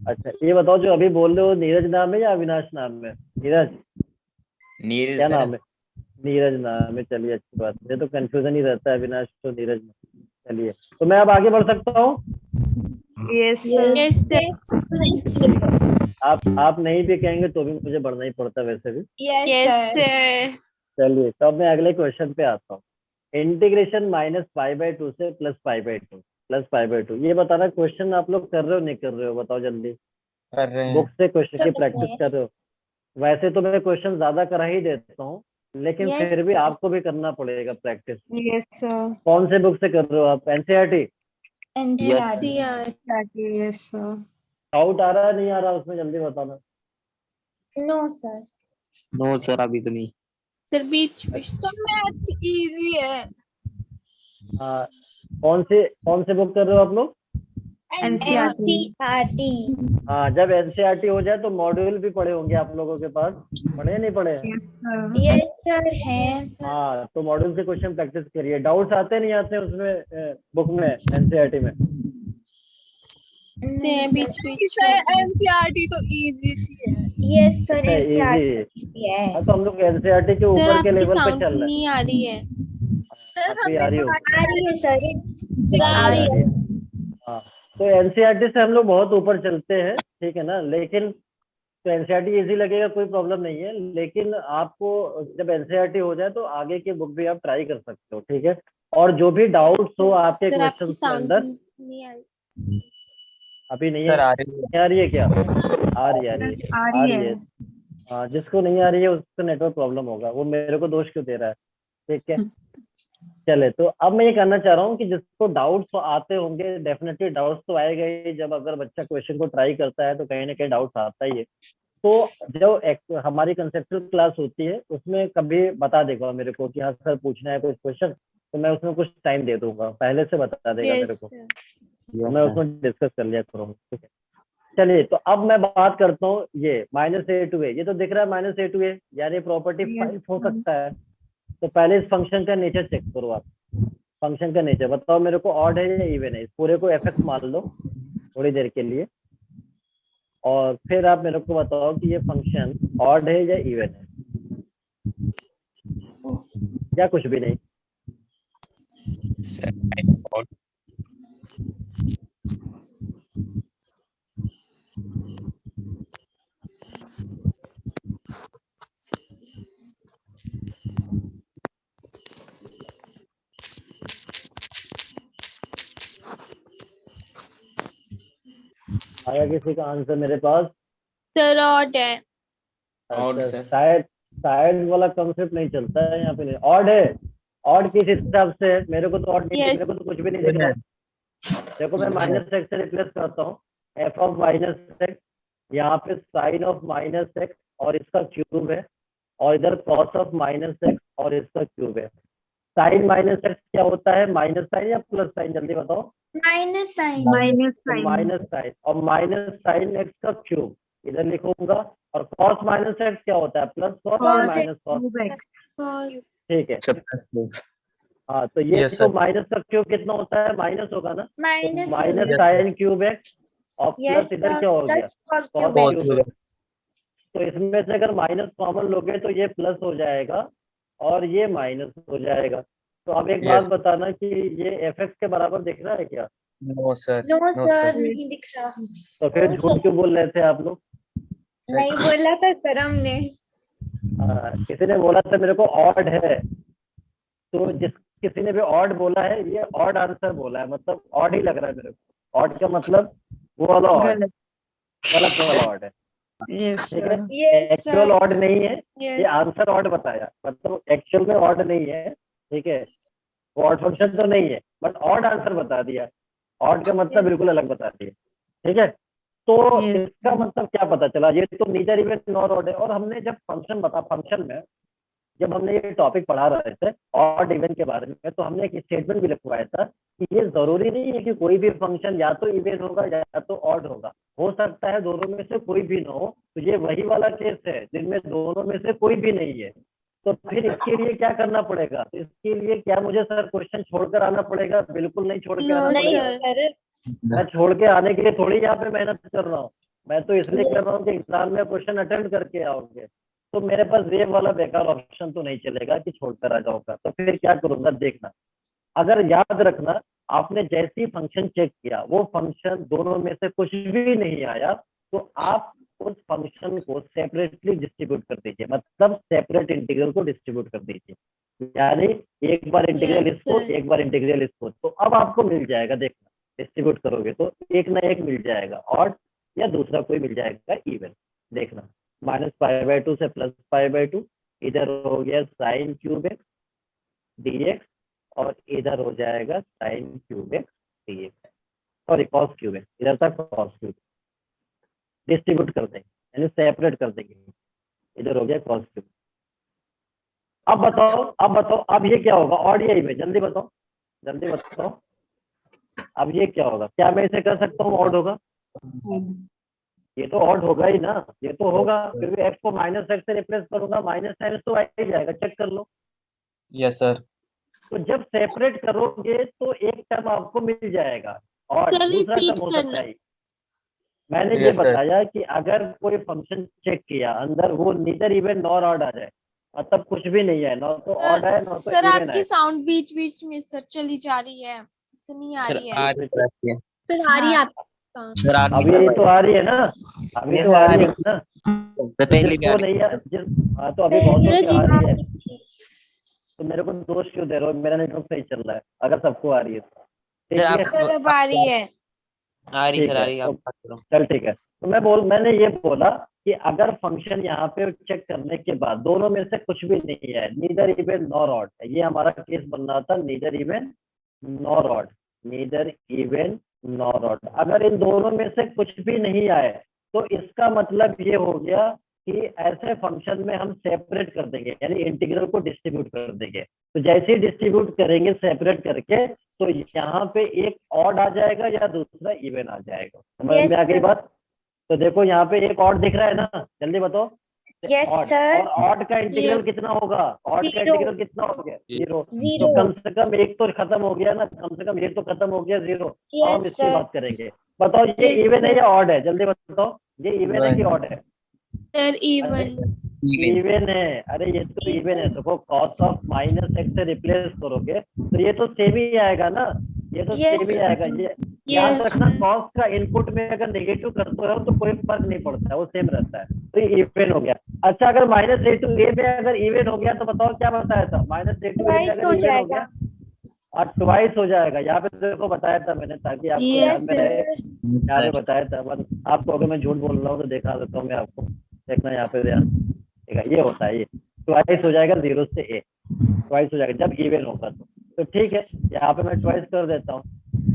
अच्छा ये बताओ, जो अभी बोल रहे हो नीरज नाम है या अविनाश नाम है? नीरज, नीरज क्या सर। नाम है? नीरज नाम है, चलिए अच्छी बात है, तो कंफ्यूजन ही रहता है अविनाश तो नीरज में। चलिए, तो मैं अब आगे बढ़ सकता हूँ। Yes, sir. आप नहीं भी कहेंगे तो भी मुझे बढ़ना ही पड़ता है वैसे भी। Yes, Yes, sir. sir. चलिए, तो अब मैं अगले क्वेश्चन पे आता हूँ। इंटीग्रेशन -π/2 से +π/2 +π/2, ये बताना क्वेश्चन आप लोग कर रहे हो नहीं कर रहे हो, बताओ जल्दी। कर रहे हैं। बुक से क्वेश्चन की कर प्रैक्टिस रहे हैं। कर रहे हो? वैसे तो मैं क्वेश्चन ज्यादा करा ही देता हूँ, लेकिन Yes, फिर भी आपको भी करना पड़ेगा प्रैक्टिस। Yes, sir. कौन से बुक से कर रहे हो आप? NCERT? NCERT. Yes, sir. Doubt आ रहा है नहीं आ रहा उसमें, जल्दी बताना। No, sir. नो सर अभी तो नहीं। Sir, beach में. तो मैथ्स इजी है। हाँ, कौन से बुक कर रहे हो आप लोग? NCERT. NCERT. हाँ, जब एनसीईआरटी हो जाए तो मॉड्यूल भी पढ़े होंगे आप लोगों के पास, पढ़े नहीं पढ़े? Yes, sir. Yes, sir. है। हाँ, तो मॉड्यूल से क्वेश्चन प्रैक्टिस करिए। डाउट्स आते नहीं आते उसमें बुक में एनसीईआरटी में? नहीं, बीच sir. एनसीईआरटी तो इजी सी है। Yes, sir. अच्छा, NCERT. इजी। है। हाँ, तो हम लोग एनसीईआरटी के ऊपर के लेवल पे चल रहे हैं। नहीं आ रही है. सर अभी आ रही होगी। आ रही है, sir. आ रही है। हाँ, तो एनसीईआरटी से हम लोग बहुत ऊपर चलते हैं, ठीक है ना। लेकिन तो एनसीईआरटी इजी लगेगा, कोई प्रॉब्लम नहीं है, लेकिन आपको जब एनसीईआरटी हो जाए तो आगे की बुक भी आप ट्राई कर सकते हो, ठीक है। और जो भी डाउट्स हो आपके Sir, आपकी क्वेश्चन के sound अंदर, नहीं आ रही. अभी नहीं सर है, आ रही है। नहीं आ रही है क्या? आ रही है, आ रही है, आ आ रही रही है. है। हाँ, जिसको नहीं आ रही है उसको नेटवर्क प्रॉब्लम होगा, वो मेरे को दोष क्यों दे रहा है, ठीक है। चले, तो अब मैं ये कहना चाह रहा हूँ कि जिसको डाउट्स तो आते होंगे, डेफिनेटली डाउट्स तो आएगा ही। जब अगर बच्चा क्वेश्चन को ट्राई करता है तो कहीं ना कहीं डाउट्स आता ही है। तो जो हमारी कंसेप्चुअल क्लास होती है उसमें कभी बता देगा मेरे को कि हाँ सर पूछना है कुछ क्वेश्चन, तो मैं उसमें कुछ टाइम दे दूंगा, पहले से बता देगा Yes, मेरे को, sir. तो मैं उसमें डिस्कस कर लिया करूँगा, ठीक है। चलिए, तो अब मैं बात करता हूँ ये -a to a, ये तो दिख रहा है -a to a, यानी प्रॉपर्टी Yes, 5 हो sir. सकता है। तो पहले इस फंक्शन का नेचर चेक करो आप। फंक्शन का नेचर बताओ मेरे को, ऑड है या इवन है? इस पूरे को fx मान लो थोड़ी देर के लिए, और फिर आप मेरे को बताओ कि ये फंक्शन ऑड है या इवन है, या कुछ भी नहीं। आया किसी का आंसर मेरे पास? Sir, odd है. Odd, अच्छा, sir. शायद वाला कंसेप्ट नहीं चलता है यहाँ पे। नहीं, ऑड है। ऑड किस हिसाब से है? मेरे को तो ऑड नहीं, Yes. मेरे को तो कुछ भी नहीं दिख रहा है। देखो, मैं -x से रिप्लेस करता हूँ, f ऑफ -x, यहाँ पे sin ऑफ -x और इसका क्यूब है, और इधर cos ऑफ -x और इसका क्यूब है। sin -x क्या होता है? माइनस साइन या प्लस साइन, जल्दी बताओ। Minus sign. Minus तो sign. माइनस साइन, और माइनस साइन x का क्यूब इधर लिखूंगा, और cos -x क्या होता है? प्लस cos या Cos माइनस cos, Cos. ठीक है। सर हाँ, तो ये Yes, तो sir. माइनस का क्यूब कितना होता है? माइनस होगा ना, minus minus Yes, sine cube x, और यस प्लस इधर क्या हो गया? Plus cos cos cube cube x। तो इसमें से अगर माइनस कॉमन लोगे तो ये प्लस हो जाएगा और ये माइनस हो जाएगा। तो अब एक बात Yes. बताना कि ये fx के बराबर दिख रहा है क्या? No sir no sir sir नहीं दिख रहा। तो फिर झूठ क्यों बोल रहे थे आप लोग? नहीं बोला था सर हमने। किसी ने बोला था मेरे को ऑड है, तो किसी ने भी ऑड बोला है, ये ऑड आंसर बोला है, मतलब ऑड ही लग रहा है मेरे को। ऑड का मतलब वो वाला ऑड, गलत. गलत वाला ऑड है, Yes, ठीक है। sir. Yes, actual sir. Odd नहीं है, ये Yes. आंसर ऑड बताया, मतलब एक्चुअल में ऑड नहीं है, ठीक है। वो ऑड फंक्शन तो नहीं है, बट ऑड आंसर बता दिया। ऑड का मतलब बिल्कुल अलग बता दिया, ठीक है। तो Yes. इसका मतलब क्या पता चला? ये तो नीदर इवन नॉर ऑड है। और हमने जब फंक्शन में जब हमने ये टॉपिक पढ़ा रहे थे ऑड इवन के बारे में, तो हमने एक स्टेटमेंट भी लिखवाया था कि ये जरूरी नहीं है कि कोई भी फंक्शन या तो इवन होगा या तो ऑड होगा, हो सकता है दोनों में से कोई भी ना हो। तो ये वही वाला केस है जिनमें दोनों में से कोई भी नहीं है। तो फिर इसके लिए क्या करना पड़ेगा? तो इसके लिए क्या मुझे सर क्वेश्चन छोड़कर आना पड़ेगा? बिल्कुल नहीं छोड़ के No, आना नहीं पड़ेगा। सर। मैं छोड़ के आने के लिए थोड़ी यहाँ पे मेहनत कर रहा हूँ, मैं तो इसलिए कर रहा हूँ कि एग्जाम में क्वेश्चन अटेंड करके आओगे। तो मेरे पास ये वाला बेकार ऑप्शन तो नहीं चलेगा कि छोड़कर आ जाऊंगा। तो फिर क्या करूंगा देखना, अगर याद रखना आपने जैसे ही फंक्शन चेक किया वो फंक्शन दोनों में से कुछ भी नहीं आया, तो आप उस फंक्शन को सेपरेटली डिस्ट्रीब्यूट कर दीजिए, मतलब सेपरेट इंटीग्रल को डिस्ट्रीब्यूट कर दीजिए। यानी एक बार इंटीग्रल Yes, इसको, sir. एक बार इंटीग्रल इसको, तो अब आपको मिल जाएगा, देखना डिस्ट्रीब्यूट करोगे तो एक ना एक मिल जाएगा, ऑड या दूसरा कोई मिल जाएगा इवन। देखना -π/2 से +π/2, इधर हो गया साइन क्यूब एक्स dx और इधर हो जाएगा sine cube x dx, sorry cos cube x, इधर तक कॉस क्यूब, डिस्ट्रीब्यूट कर देंगे यानी सेपरेट कर देंगे, इधर हो गया कॉस क्यूब। अब बताओ अब ये क्या होगा, ऑड या इवन, जल्दी बताओ अब ये क्या होगा, क्या मैं इसे कर सकता हूँ ऑड होगा? ये तो ऑड होगा ही ना, ये तो होगा, फिर भी x को -x से रिप्लेस करूंगा, -x तो आ ही जाएगा, चेक कर लो। Yes sir. तो जब सेपरेट करोगे तो एक टर्म आपको मिल जाएगा और Sir, दूसरा repeat टर्म हो करना। सकता है। मैंने ये Yes, sir. बताया कि अगर कोई फंक्शन चेक किया अंदर वो नीदर इवन नॉर ऑड आ जाए, मतलब कुछ भी नहीं है, ना तो ऑड है ना तो सर इवन आपकी है। साउंड बीच बीच में सर चली जा रही है, नहीं आ सर रही है। आ रही है। सर आ रही है आपकी sound। सर आगे अभी तो आ रही है ना, अभी तो आ रही है ना, सर पहले भी आ जिसको रही नहीं है। है हाँ, तो अभी बहुत पहले लोग आ रही है, जी तो मेरे को दोष क्यों दे रहे हो, मेरा नेटवर्क सही चल रहा है अगर सबको आ रही है तो। ठीक सर है, आप सर अब आ रही है। आ रही ठीक सर, है, आ रही है, तो आप बात करो। चल ठीक है। तो मैंने ये बोला कि अगर फंक्शन यहाँ पे चेक करने के बाद दोनों में से कुछ भी नहीं है, नीदर इवन नॉर ऑड, ये हमारा केस बन रहा था, neither even nor odd, neither even nor odd. अगर इन दोनों में से कुछ भी नहीं आए तो इसका मतलब ये हो गया कि ऐसे फंक्शन में हम सेपरेट कर देंगे, यानी इंटीग्रल को डिस्ट्रीब्यूट कर देंगे। तो जैसे ही डिस्ट्रीब्यूट करेंगे सेपरेट करके, तो यहाँ पे एक ऑड आ जाएगा या दूसरा इवन आ जाएगा। समझ Yes, में आ गई sir. बात? तो देखो यहाँ पे एक ऑड दिख रहा है ना, जल्दी बताओ। Yes, odd, sir. और ऑड का इंटीग्रल Yes. कितना होगा? ऑड का Zero. इंटीग्रल कितना हो गया? जीरो। तो Zero. कम से कम एक तो खत्म हो गया ना, कम से कम एक तो खत्म हो गया, जीरो। अब हम Yes, इसकी sir. बात करेंगे। बताओ ये Yes, इवन है sir. या ऑड है? जल्दी बताओ, ये इवन है कि ऑड है? Sir even. इवन है। अरे ये तो इवन है, देखो cos ऑफ -x से रिप्लेस करोगे तो ये तो सेम ही आएगा ना, ये तो Yes. सेम ही आएगा। ये याद Yes. रखना, cos का इनपुट में अगर नेगेटिव करते हो तो कोई फर्क नहीं पड़ता है, वो सेम रहता है। तो ये इवन हो गया। अच्छा, अगर -a2a में अगर इवन हो गया तो बताओ क्या बताया था? -a2a में Twice अगर हो इवन हो जाएगा। गया और ट्वाइस हो जाएगा। यहाँ पे देखो बताया था मैंने, ताकि आपको Yes, याद में रहे। sir. यहाँ पे बताया था, आपको अगर मैं झूठ बोल रहा हूँ तो दिखा देता हूँ मैं आपको, देखना यहाँ पे ध्यान। ठीक है, ये होता है, ये ट्वाइस हो जाएगा 0 से a, ट्वाइस हो जाएगा जब इवन होगा तो ठीक है, यहाँ पे मैं ट्वाइस कर देता हूँ।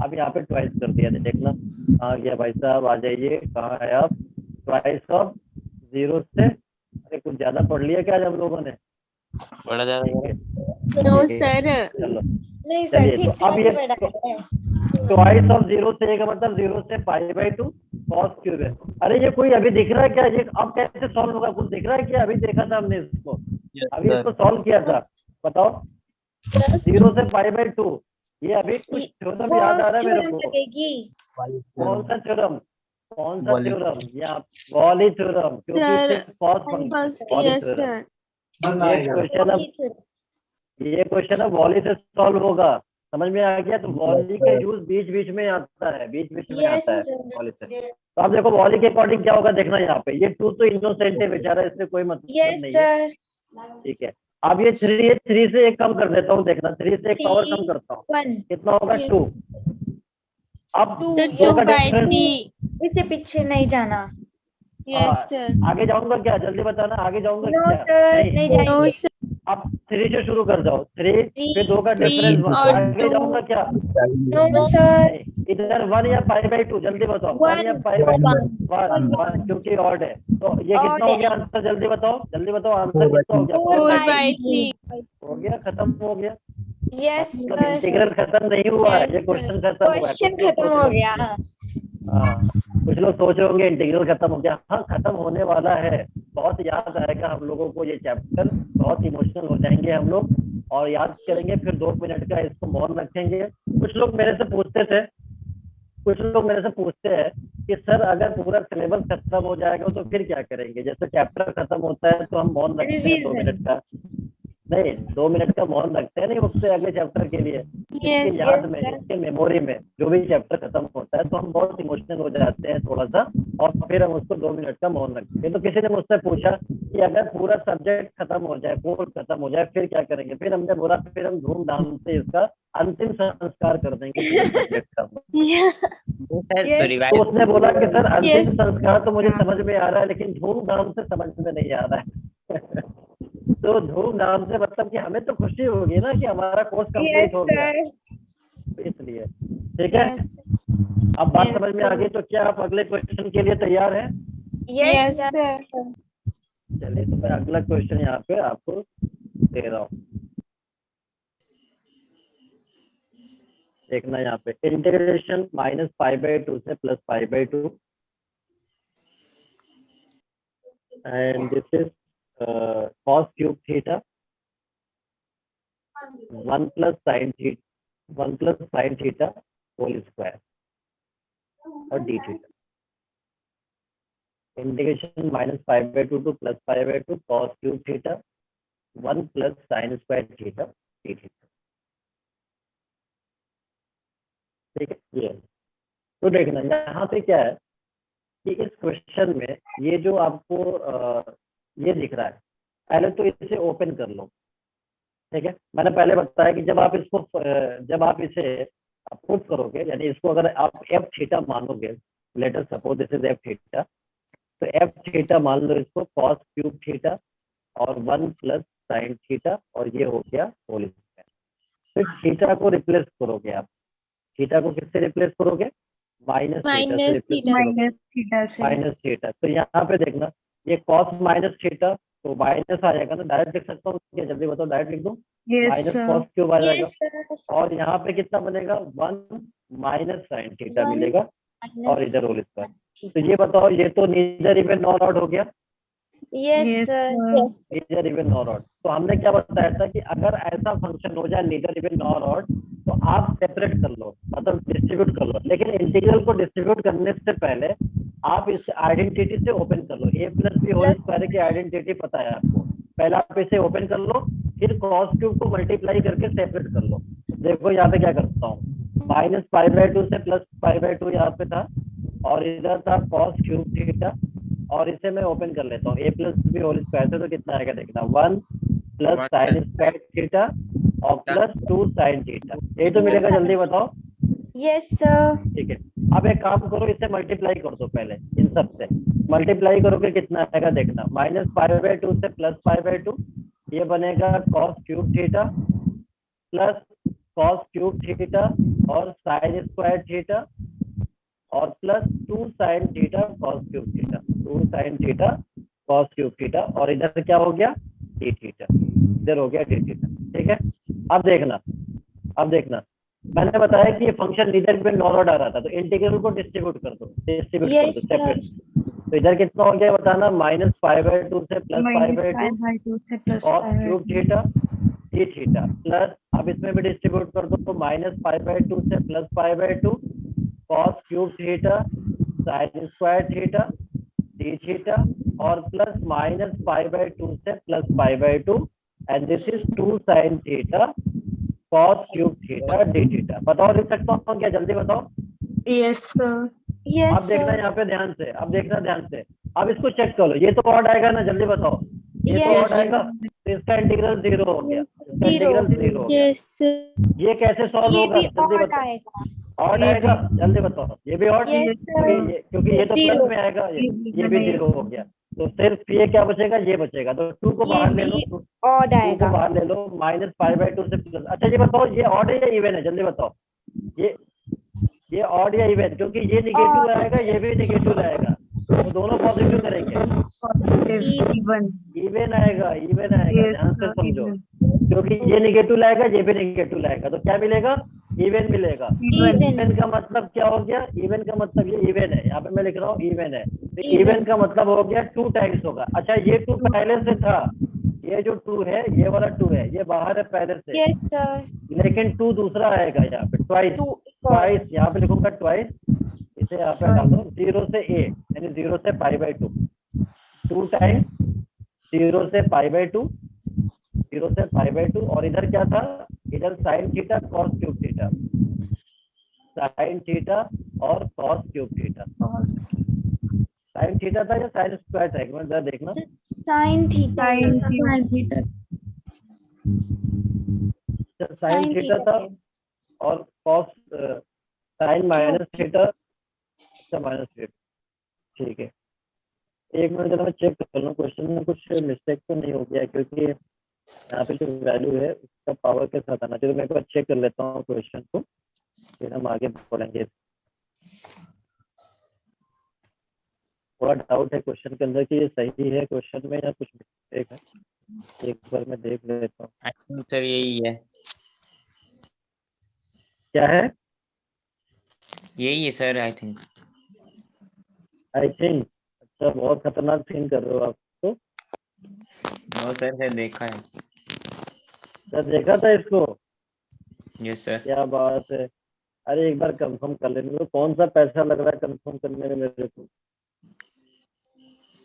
अब यहाँ पे ट्वाइस कर दिया, देखना कहाँ गया भाई साहब, आ जाइए, कहाँ है आप? ट्वाइस ऑफ 0 से, अरे कुछ ज्यादा पढ़ लिया क्या आज हम लोगों ने? बड़ा ज्यादा ठीक है, नो ठीक है, सर। चलो नहीं सर, चलिए। ठीक तो अब ये ठाक पढ़ा है। ट्वाइस ऑफ 0 से a का मतलब 0 से π/2 cos क्यूब है। अरे ये कोई अभी दिख रहा है क्या? ये अब कैसे सॉल्व होगा? कुछ दिख रहा है क्या? अभी देखा था हमने इसको, अभी इसको सॉल्व किया था, बताओ। 0 से π/2, ये अभी कुछ थ्योरम याद आ रहा है मेरे को। लगेगी। कौन सा थ्योरम? कौन सा वॉली। थ्योरम? या वॉली थ्योरम, क्योंकि सर, सिर्फ cos फंक्शन वॉली यस थ्योरम। सर। ये क्वेश्चन अब वॉली से सॉल्व होगा, समझ में आ गया? तो वॉली का यूज बीच बीच में आता है, बीच बीच में Yes, आता है sir. वॉली से। तो आप देखो वॉली के अकॉर्डिंग क्या होगा, देखना यहाँ पे। ये 2 तो इनोसेंट है बेचारा, इससे कोई मतलब Yes, नहीं है, sir. ठीक है। अब ये 3 से एक कम कर देता हूँ, देखना 3 से एक पावर कम करता हूँ, 1. कितना होगा? Yes. 2। अब सर दो 2 का बाई difference- 3। इससे पीछे नहीं जाना। Yes sir. आगे जाऊंगा क्या? जल्दी बताना, आगे जाऊंगा नो क्या? सर, नहीं नो जाएंगे। सर। अब 3 से शुरू कर जाओ, 3 फिर 2 का 3 डिफरेंस 1, और आगे 2। जाऊंगा क्या? नो सर, इधर 1 या π/2, जल्दी बताओ। 1 या π/1, 1 क्योंकि ऑड है। तो ये Odd कितना हो है। गया आंसर? जल्दी बताओ, आंसर कितना हो गया? 4 बाई 3। हो गया, खत्म हो गया। यस मतलब सर, इंटीग्रल खत्म नहीं हुआ है, Yes, ये क्वेश्चन खत्म हुआ है। क्वेश्चन खत्म हो गया। हाँ, कुछ लोग सोच रहे होंगे इंटीग्रल खत्म हो गया। हाँ, खत्म होने वाला है, बहुत याद आएगा हम लोगों को ये चैप्टर, बहुत इमोशनल हो जाएंगे हम लोग और याद करेंगे। फिर 2 मिनट का इसको मौन रखेंगे। कुछ लोग मेरे से पूछते हैं कि सर अगर पूरा सिलेबस खत्म हो जाएगा तो फिर क्या करेंगे? जैसे चैप्टर खत्म होता है तो हम मौन रखते हैं 2 मिनट का, नहीं 2 मिनट का मौन रखते हैं नहीं उससे अगले चैप्टर के लिए, इसकी याद में, इसके मेमोरी में जो भी चैप्टर खत्म होता है तो हम बहुत इमोशनल हो जाते हैं थोड़ा सा, और फिर हम उसको 2 मिनट का मौन रखते हैं। तो किसी ने मुझसे पूछा कि अगर पूरा सब्जेक्ट खत्म हो जाए, कोर्स खत्म हो जाए, फिर क्या करेंगे? फिर हमने बोला फिर हम धूमधाम से इसका अंतिम संस्कार कर देंगे पूरे सब्जेक्ट का। सर तो रिवाइज तो उसने बोला कि सर अंतिम संस्कार तो मुझे समझ में आ रहा है लेकिन धूमधाम से समझ में नहीं आ रहा है। तो धूमधाम से मतलब कि हमें तो खुशी होगी ना कि हमारा कोर्स कंप्लीट हो गया, इसलिए। ठीक है, अब बात समझ में आ गई तो क्या आप अगले क्वेश्चन के लिए तैयार हैं? Yes sir. चलिए तो मैं अगला क्वेश्चन यहाँ पे आपको दे रहा हूँ, देखना यहाँ पे इंटीग्रेशन -π/2 से +π/2 and this is cos cube theta 1 plus sin theta whole square और d theta. Integration -π/2 to +π/2 cos cube theta 1 plus sin square theta d theta. ठीक है, ये तो देखना यहाँ पे क्या है कि इस क्वेश्चन में ये जो आपको ये दिख रहा है, पहले तो इसे ओपन कर लो। ठीक है, मैंने पहले बताया कि जब आप इसे पुट करोगे, यानी इसको अगर आप एफ थीटा मानोगे, later suppose this is F theta, तो एफ थीटा मान लो इसको cos क्यूब थीटा और 1 प्लस साइन थीटा और ये हो गया होल स्क्वायर। फिर थीटा को रिप्लेस करोगे आप, थीटा को किससे रिप्लेस करोगे? Minus theta. तो यहाँ पे देखना ये cos माइनस थीटा तो माइनस आ जाएगा ना, डायरेक्ट लिख सकता हूँ क्या? जल्दी बताओ, डायरेक्ट लिख दूँ? माइनस cos क्यूब आ जाएगा और यहाँ पे कितना बनेगा? 1 माइनस साइन थीटा मिलेगा और इधर होल स्क्वायर। तो ये बताओ, ये तो नीदर इवन नॉर ऑड हो गया। Yes sir. Neither even nor odd, तो हमने क्या बताया था कि अगर ऐसा फंक्शन हो जाए नीदर इवन नॉर ऑड तो आप सेपरेट कर लो, मतलब डिस्ट्रीब्यूट कर लो। लेकिन इंटीग्रल को डिस्ट्रीब्यूट करने से पहले आप इस आइडेंटिटी से ओपन कर लो। ए प्लस बी होल स्क्वायर की आइडेंटिटी पता है आपको, पहले आप इसे ओपन कर लो, फिर cos क्यूब को मल्टीप्लाई करके सेपरेट कर लो। देखो यहाँ पे क्या करता हूँ, -π/2 से +π/2 यहाँ पे था और इधर था cos क्यूब थीटा और इसे मैं ओपन कर लेता हूँ ए प्लस बी होल स्क्वायर से, तो कितना आएगा देखना, 1 प्लस साइन स्क्वायर थीटा और प्लस 2 साइन थीटा, यही तो मिलेगा। जल्दी बताओ। Yes sir. ठीक है, अब एक काम करो, इसे मल्टीप्लाई कर दो, पहले इन सब से मल्टीप्लाई करोगे कितना आएगा देखना, -π/2 से +π/2 ये बनेगा cos cube theta plus cos cube theta और साइन स्क्वायर थीटा और plus 2 sine theta cos cube theta, 2 sine theta cos cube theta और इधर क्या हो गया? d थीटा, इधर हो गया d थीटा। ठीक है, अब देखना मैंने बताया कि ये function neither even nor odd आ रहा था, तो इंटीग्रल को डिस्ट्रीब्यूट कर दो सेपरेट। तो इधर कितना हो गया बताना, -π/2 से +π/2 cos cube theta d theta plus, अब इसमें भी डिस्ट्रीब्यूट कर दो, तो -π/2 से +π/2 cos cube theta sine square theta d theta और प्लस -π/2 से +π/2 and this is 2 sine theta cos cube theta d theta. बताओ, लिख सकता हूँ क्या? जल्दी बताओ। Yes sir. अब देखना यहाँ पे ध्यान से, अब देखना ध्यान से, अब इसको चेक कर लो, ये तो ऑड आएगा ना, जल्दी बताओ। ये तो ऑड आएगा, तो इसका इंटीग्रल 0 हो गया, इसका इंटीग्रल 0 हो गया। ये कैसे सॉल्व होगा? जल्दी बताओ। ऑड आएगा, जल्दी बताओ। ये भी ऑड, क्योंकि ये तो प्लस में आएगा, ये भी 0 हो गया, तो सिर्फ ये क्या बचेगा? ये बचेगा, तो 2 को बाहर ले लो, ऑड आएगा, 2 को बाहर ले लो, -π/2 से प्लस। अच्छा ये बताओ, ये ऑड है या इवन है? जल्दी बताओ, ये ऑड या इवन? क्योंकि ये निगेटिव आएगा, ये भी निगेटिव आएगा, तो दोनों पॉजिटिव करेंगे। इवन आएगा, ध्यान से समझो, क्योंकि ये निगेटिव आएगा, ये भी निगेटिव आएगा, तो क्या मिलेगा? इवन मिलेगा। इवन का मतलब क्या हो गया? इवन का मतलब ये इवन है, यहाँ पे मैं लिख रहा हूँ इवन है, तो इवन का मतलब हो गया 2 टाइम्स होगा। अच्छा ये 2 पहले से था, ये जो 2 है, ये वाला 2 है, ये बाहर है पहले से। Yes sir. लेकिन 2 दूसरा आएगा यहाँ पे, ट्वाइस, यहाँ पे लिखूंगा ट्वाइस, इसे यहाँ पे डाल दो 0 से a, यानी 0 से π/2, 2 टाइम्स 0 से π/2 0 से π/2 और इधर क्या था, इधर sin theta cos cube theta, sin theta और cos cube theta, sin theta था या sin स्क्वायर था, एक मिनट जरा देखना, साइन थीटा sin थीटा था और cos sin माइनस थीटा, अच्छा माइनस थीटा, ठीक है। एक मिनट जरा मैं चेक कर लूँ क्वेश्चन में कुछ मिस्टेक तो नहीं हो गया, क्योंकि यहाँ पे जो वैल्यू है उसका पावर के साथ आना चाहिए। तो मैं एक बार चेक कर लेता हूँ क्वेश्चन को, फिर हम आगे बढ़ेंगे। थोड़ा डाउट है क्वेश्चन के अंदर कि ये सही है क्वेश्चन में या कुछ मिस्टेक है, एक बार मैं देख लेता हूँ। आई थिंक सर यही है, क्या है? यही है sir, I think. I think, अच्छा बहुत खतरनाक थिंक कर रहे हो आप तो। नो सर, सर देखा है। सर देखा था इसको? Yes sir. क्या बात है, अरे एक बार कंफर्म कर लेने दो, कौन सा पैसा लग रहा है कंफर्म करने में मेरे को।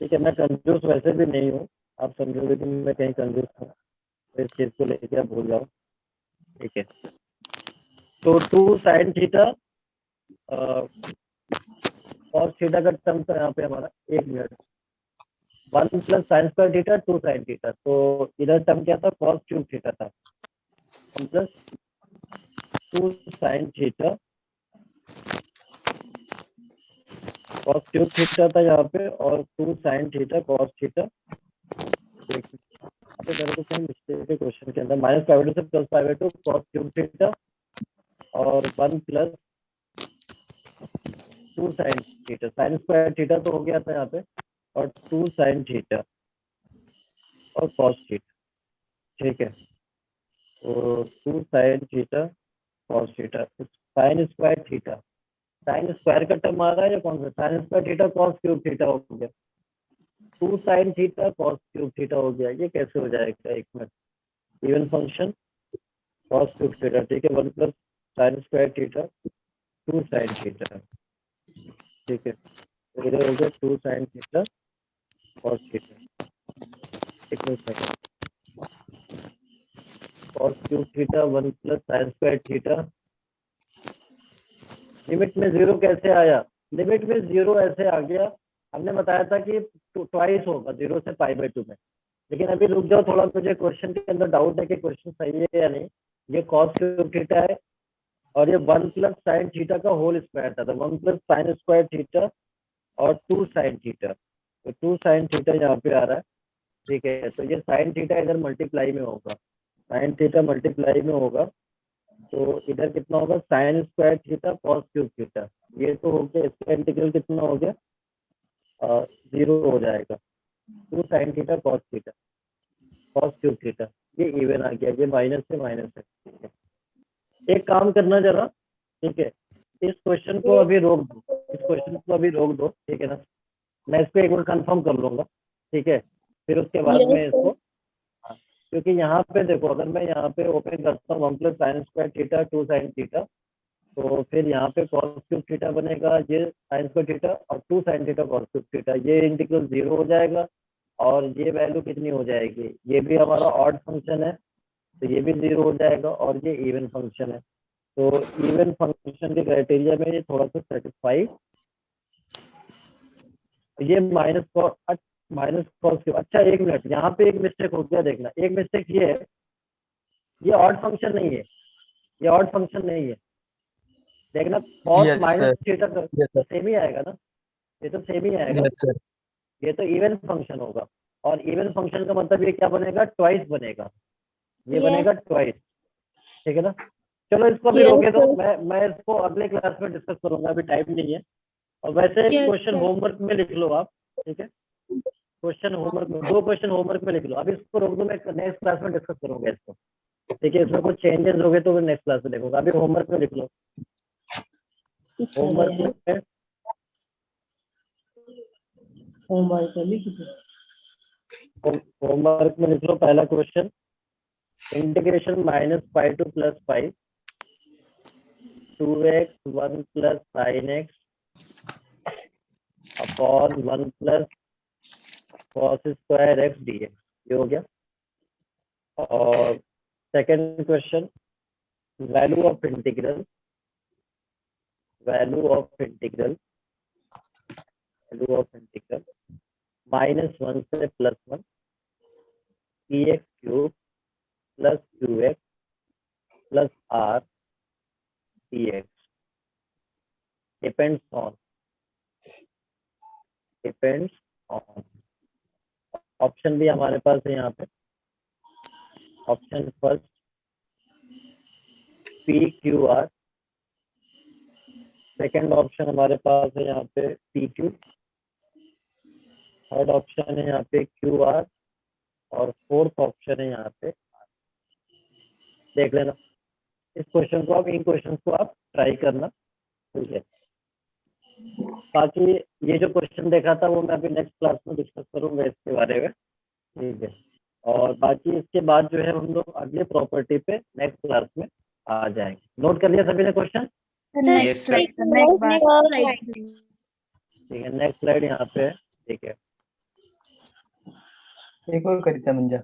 ठीक है, मैं कंजूस वैसे भी नहीं हूँ, आप समझोगे कि मैं कहीं कंजूस हूँ, तो इस चीज को लेके आप भूल जाओ। ठीक है, तो 2 sin थीटा cos थीटा का टर्म था यहाँ पे हमारा, एक minute, 1 plus sign square theta 2 sin theta, तो इधर टर्म क्या था, cos क्यूब थीटा था, 1 plus 2 sin theta cos cube theta था यहाँ पे, और 2 sin थीटा cos थीटा। यहाँ पे मेरे को कहीं मिस्टेक है क्वेश्चन के अंदर, -π/2 से +π/2 cos क्यूब थीटा और 1 plus 2 sin theta, sine square theta तो हो गया था यहाँ पे, और 2 sin थीटा और cos थीटा। ठीक है, तो 2 sin theta cos theta, sine square theta, sine square का टर्म आ रहा है या कौन सा, sign square theta cos cube theta हो गया, 2 sin theta cos cube theta हो गया। ये कैसे हो जाएगा, एक minute, even function cos cube theta, ठीक है, 1 plus sign square theta 2 sin theta. ठीक है, तो इधर हो गया 2 sin थीटा cos थीटा, एक minute, cos cube theta 1 plus sign square theta, limit में 0 कैसे आया, लिमिट में 0 ऐसे आ गया, हमने बताया था कि ट्वाइस होगा 0 से π/2 में, लेकिन अभी रुक जाओ थोड़ा, मुझे क्वेश्चन के अंदर डाउट है कि क्वेश्चन सही है या नहीं। ये cos क्यूब थीटा है और ये 1 प्लस साइन थीटा का होल स्क्वायर था, तो 1 प्लस साइन स्क्वायर थीटा और 2 sin थीटा, तो 2 sin थीटा यहाँ पे आ रहा है। ठीक है, तो ये sin थीटा इधर मल्टीप्लाई में होगा, sin थीटा मल्टीप्लाई में होगा, तो इधर कितना होगा, sign square theta cos cube theta, ये तो हो गया, इसका इंटीग्रल कितना हो गया, 0 हो जाएगा, 2 sin theta cos theta cos cube theta, ये इवन आ गया, ये माइनस से माइनस है। ठीक है, एक काम करना जरा, ठीक है, इस क्वेश्चन को अभी रोक दो, इस क्वेश्चन को अभी रोक दो, ठीक है ना, मैं इसको एक बार कंफर्म कर लूंगा, ठीक है, फिर उसके बाद में इसको, क्योंकि यहाँ पे देखो, अगर मैं यहाँ पे ओपन करता हूँ 1 plus sign square theta 2 sin theta, तो फिर यहाँ पे cos क्यूब थीटा बनेगा, ये साइन स्क्वायर थीटा और 2 sin theta cos cube theta, ये इंटीग्रल 0 हो जाएगा, और ये वैल्यू कितनी हो जाएगी, ये भी हमारा ऑड फंक्शन है, तो ये भी 0 हो जाएगा, और ये इवन फंक्शन है, तो इवन फंक्शन के क्राइटेरिया में ये थोड़ा सा सेटिस्फाई, ये माइनस कॉस क्यूब। अच्छा एक मिनट, यहाँ पे एक मिस्टेक हो गया, देखना, एक मिस्टेक ये है, ये ऑड फंक्शन नहीं है, ये ऑड फंक्शन नहीं है, देखना cos माइनस थीटा तो सेम ही आएगा ना, ये तो सेम ही आएगा, ये तो इवन फंक्शन होगा, और इवन फंक्शन का मतलब ये क्या बनेगा, ट्वाइस बनेगा, ये बनेगा ट्वाइस। ठीक है ना, चलो इसको अभी रोके दो, मैं इसको अगले क्लास में डिस्कस करूंगा, अभी टाइम नहीं है, और वैसे क्वेश्चन होमवर्क में लिख लो आप, ठीक है, क्वेश्चन होमवर्क में, 2 क्वेश्चन होमवर्क में लिख लो, अभी इसको रोक दो, मैं नेक्स्ट क्लास में डिस्कस करूंगा इसको, ठीक है, इसमें कुछ चेंजेस हो गए तो मैं नेक्स्ट क्लास में देखूंगा, अभी होमवर्क में लिख लो, होमवर्क में लिख लो, पहला question, integration -π to +π 2x 1 plus sin x upon 1 plus cos square x dx, ये हो गया। और second question, value of integral -1 से +1 px cube plus qx plus r dx depends on option भी हमारे पास है यहाँ पे। Option first P Q R, second option हमारे पास है यहाँ पे पी क्यू, थर्ड ऑप्शन है यहाँ पे क्यू आर और फोर्थ ऑप्शन है यहाँ पे R। देख लेना इस क्वेश्चन को, आप इन क्वेश्चन को आप ट्राई करना, ठीक है। बाकी ये जो क्वेश्चन देखा था वो मैं अभी नेक्स्ट क्लास में डिस्कस करूंगा इसके बारे में, ठीक है। और बाकी इसके बाद जो है हम लोग अगले प्रॉपर्टी पे नेक्स्ट क्लास में आ जाएंगे। नोट कर लिया सभी ने क्वेश्चन? Yes, sir. ठीक है, नेक्स्ट स्लाइड यहाँ पे है, ठीक है। एक और करी था मंजा।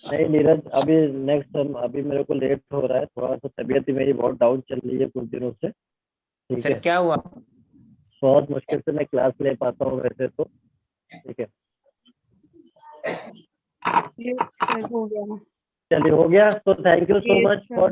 नहीं नीरज, अभी नेक्स्ट अभी मेरे को लेट हो रहा है, थोड़ा सा तबीयत ही मेरी बहुत डाउन चल रही है कुछ दिनों से, ठीक सर है। क्या हुआ? बहुत मुश्किल से मैं क्लास ले पाता हूँ वैसे तो, ठीक है। सर हो गया। चलिए हो गया, तो thank you so much for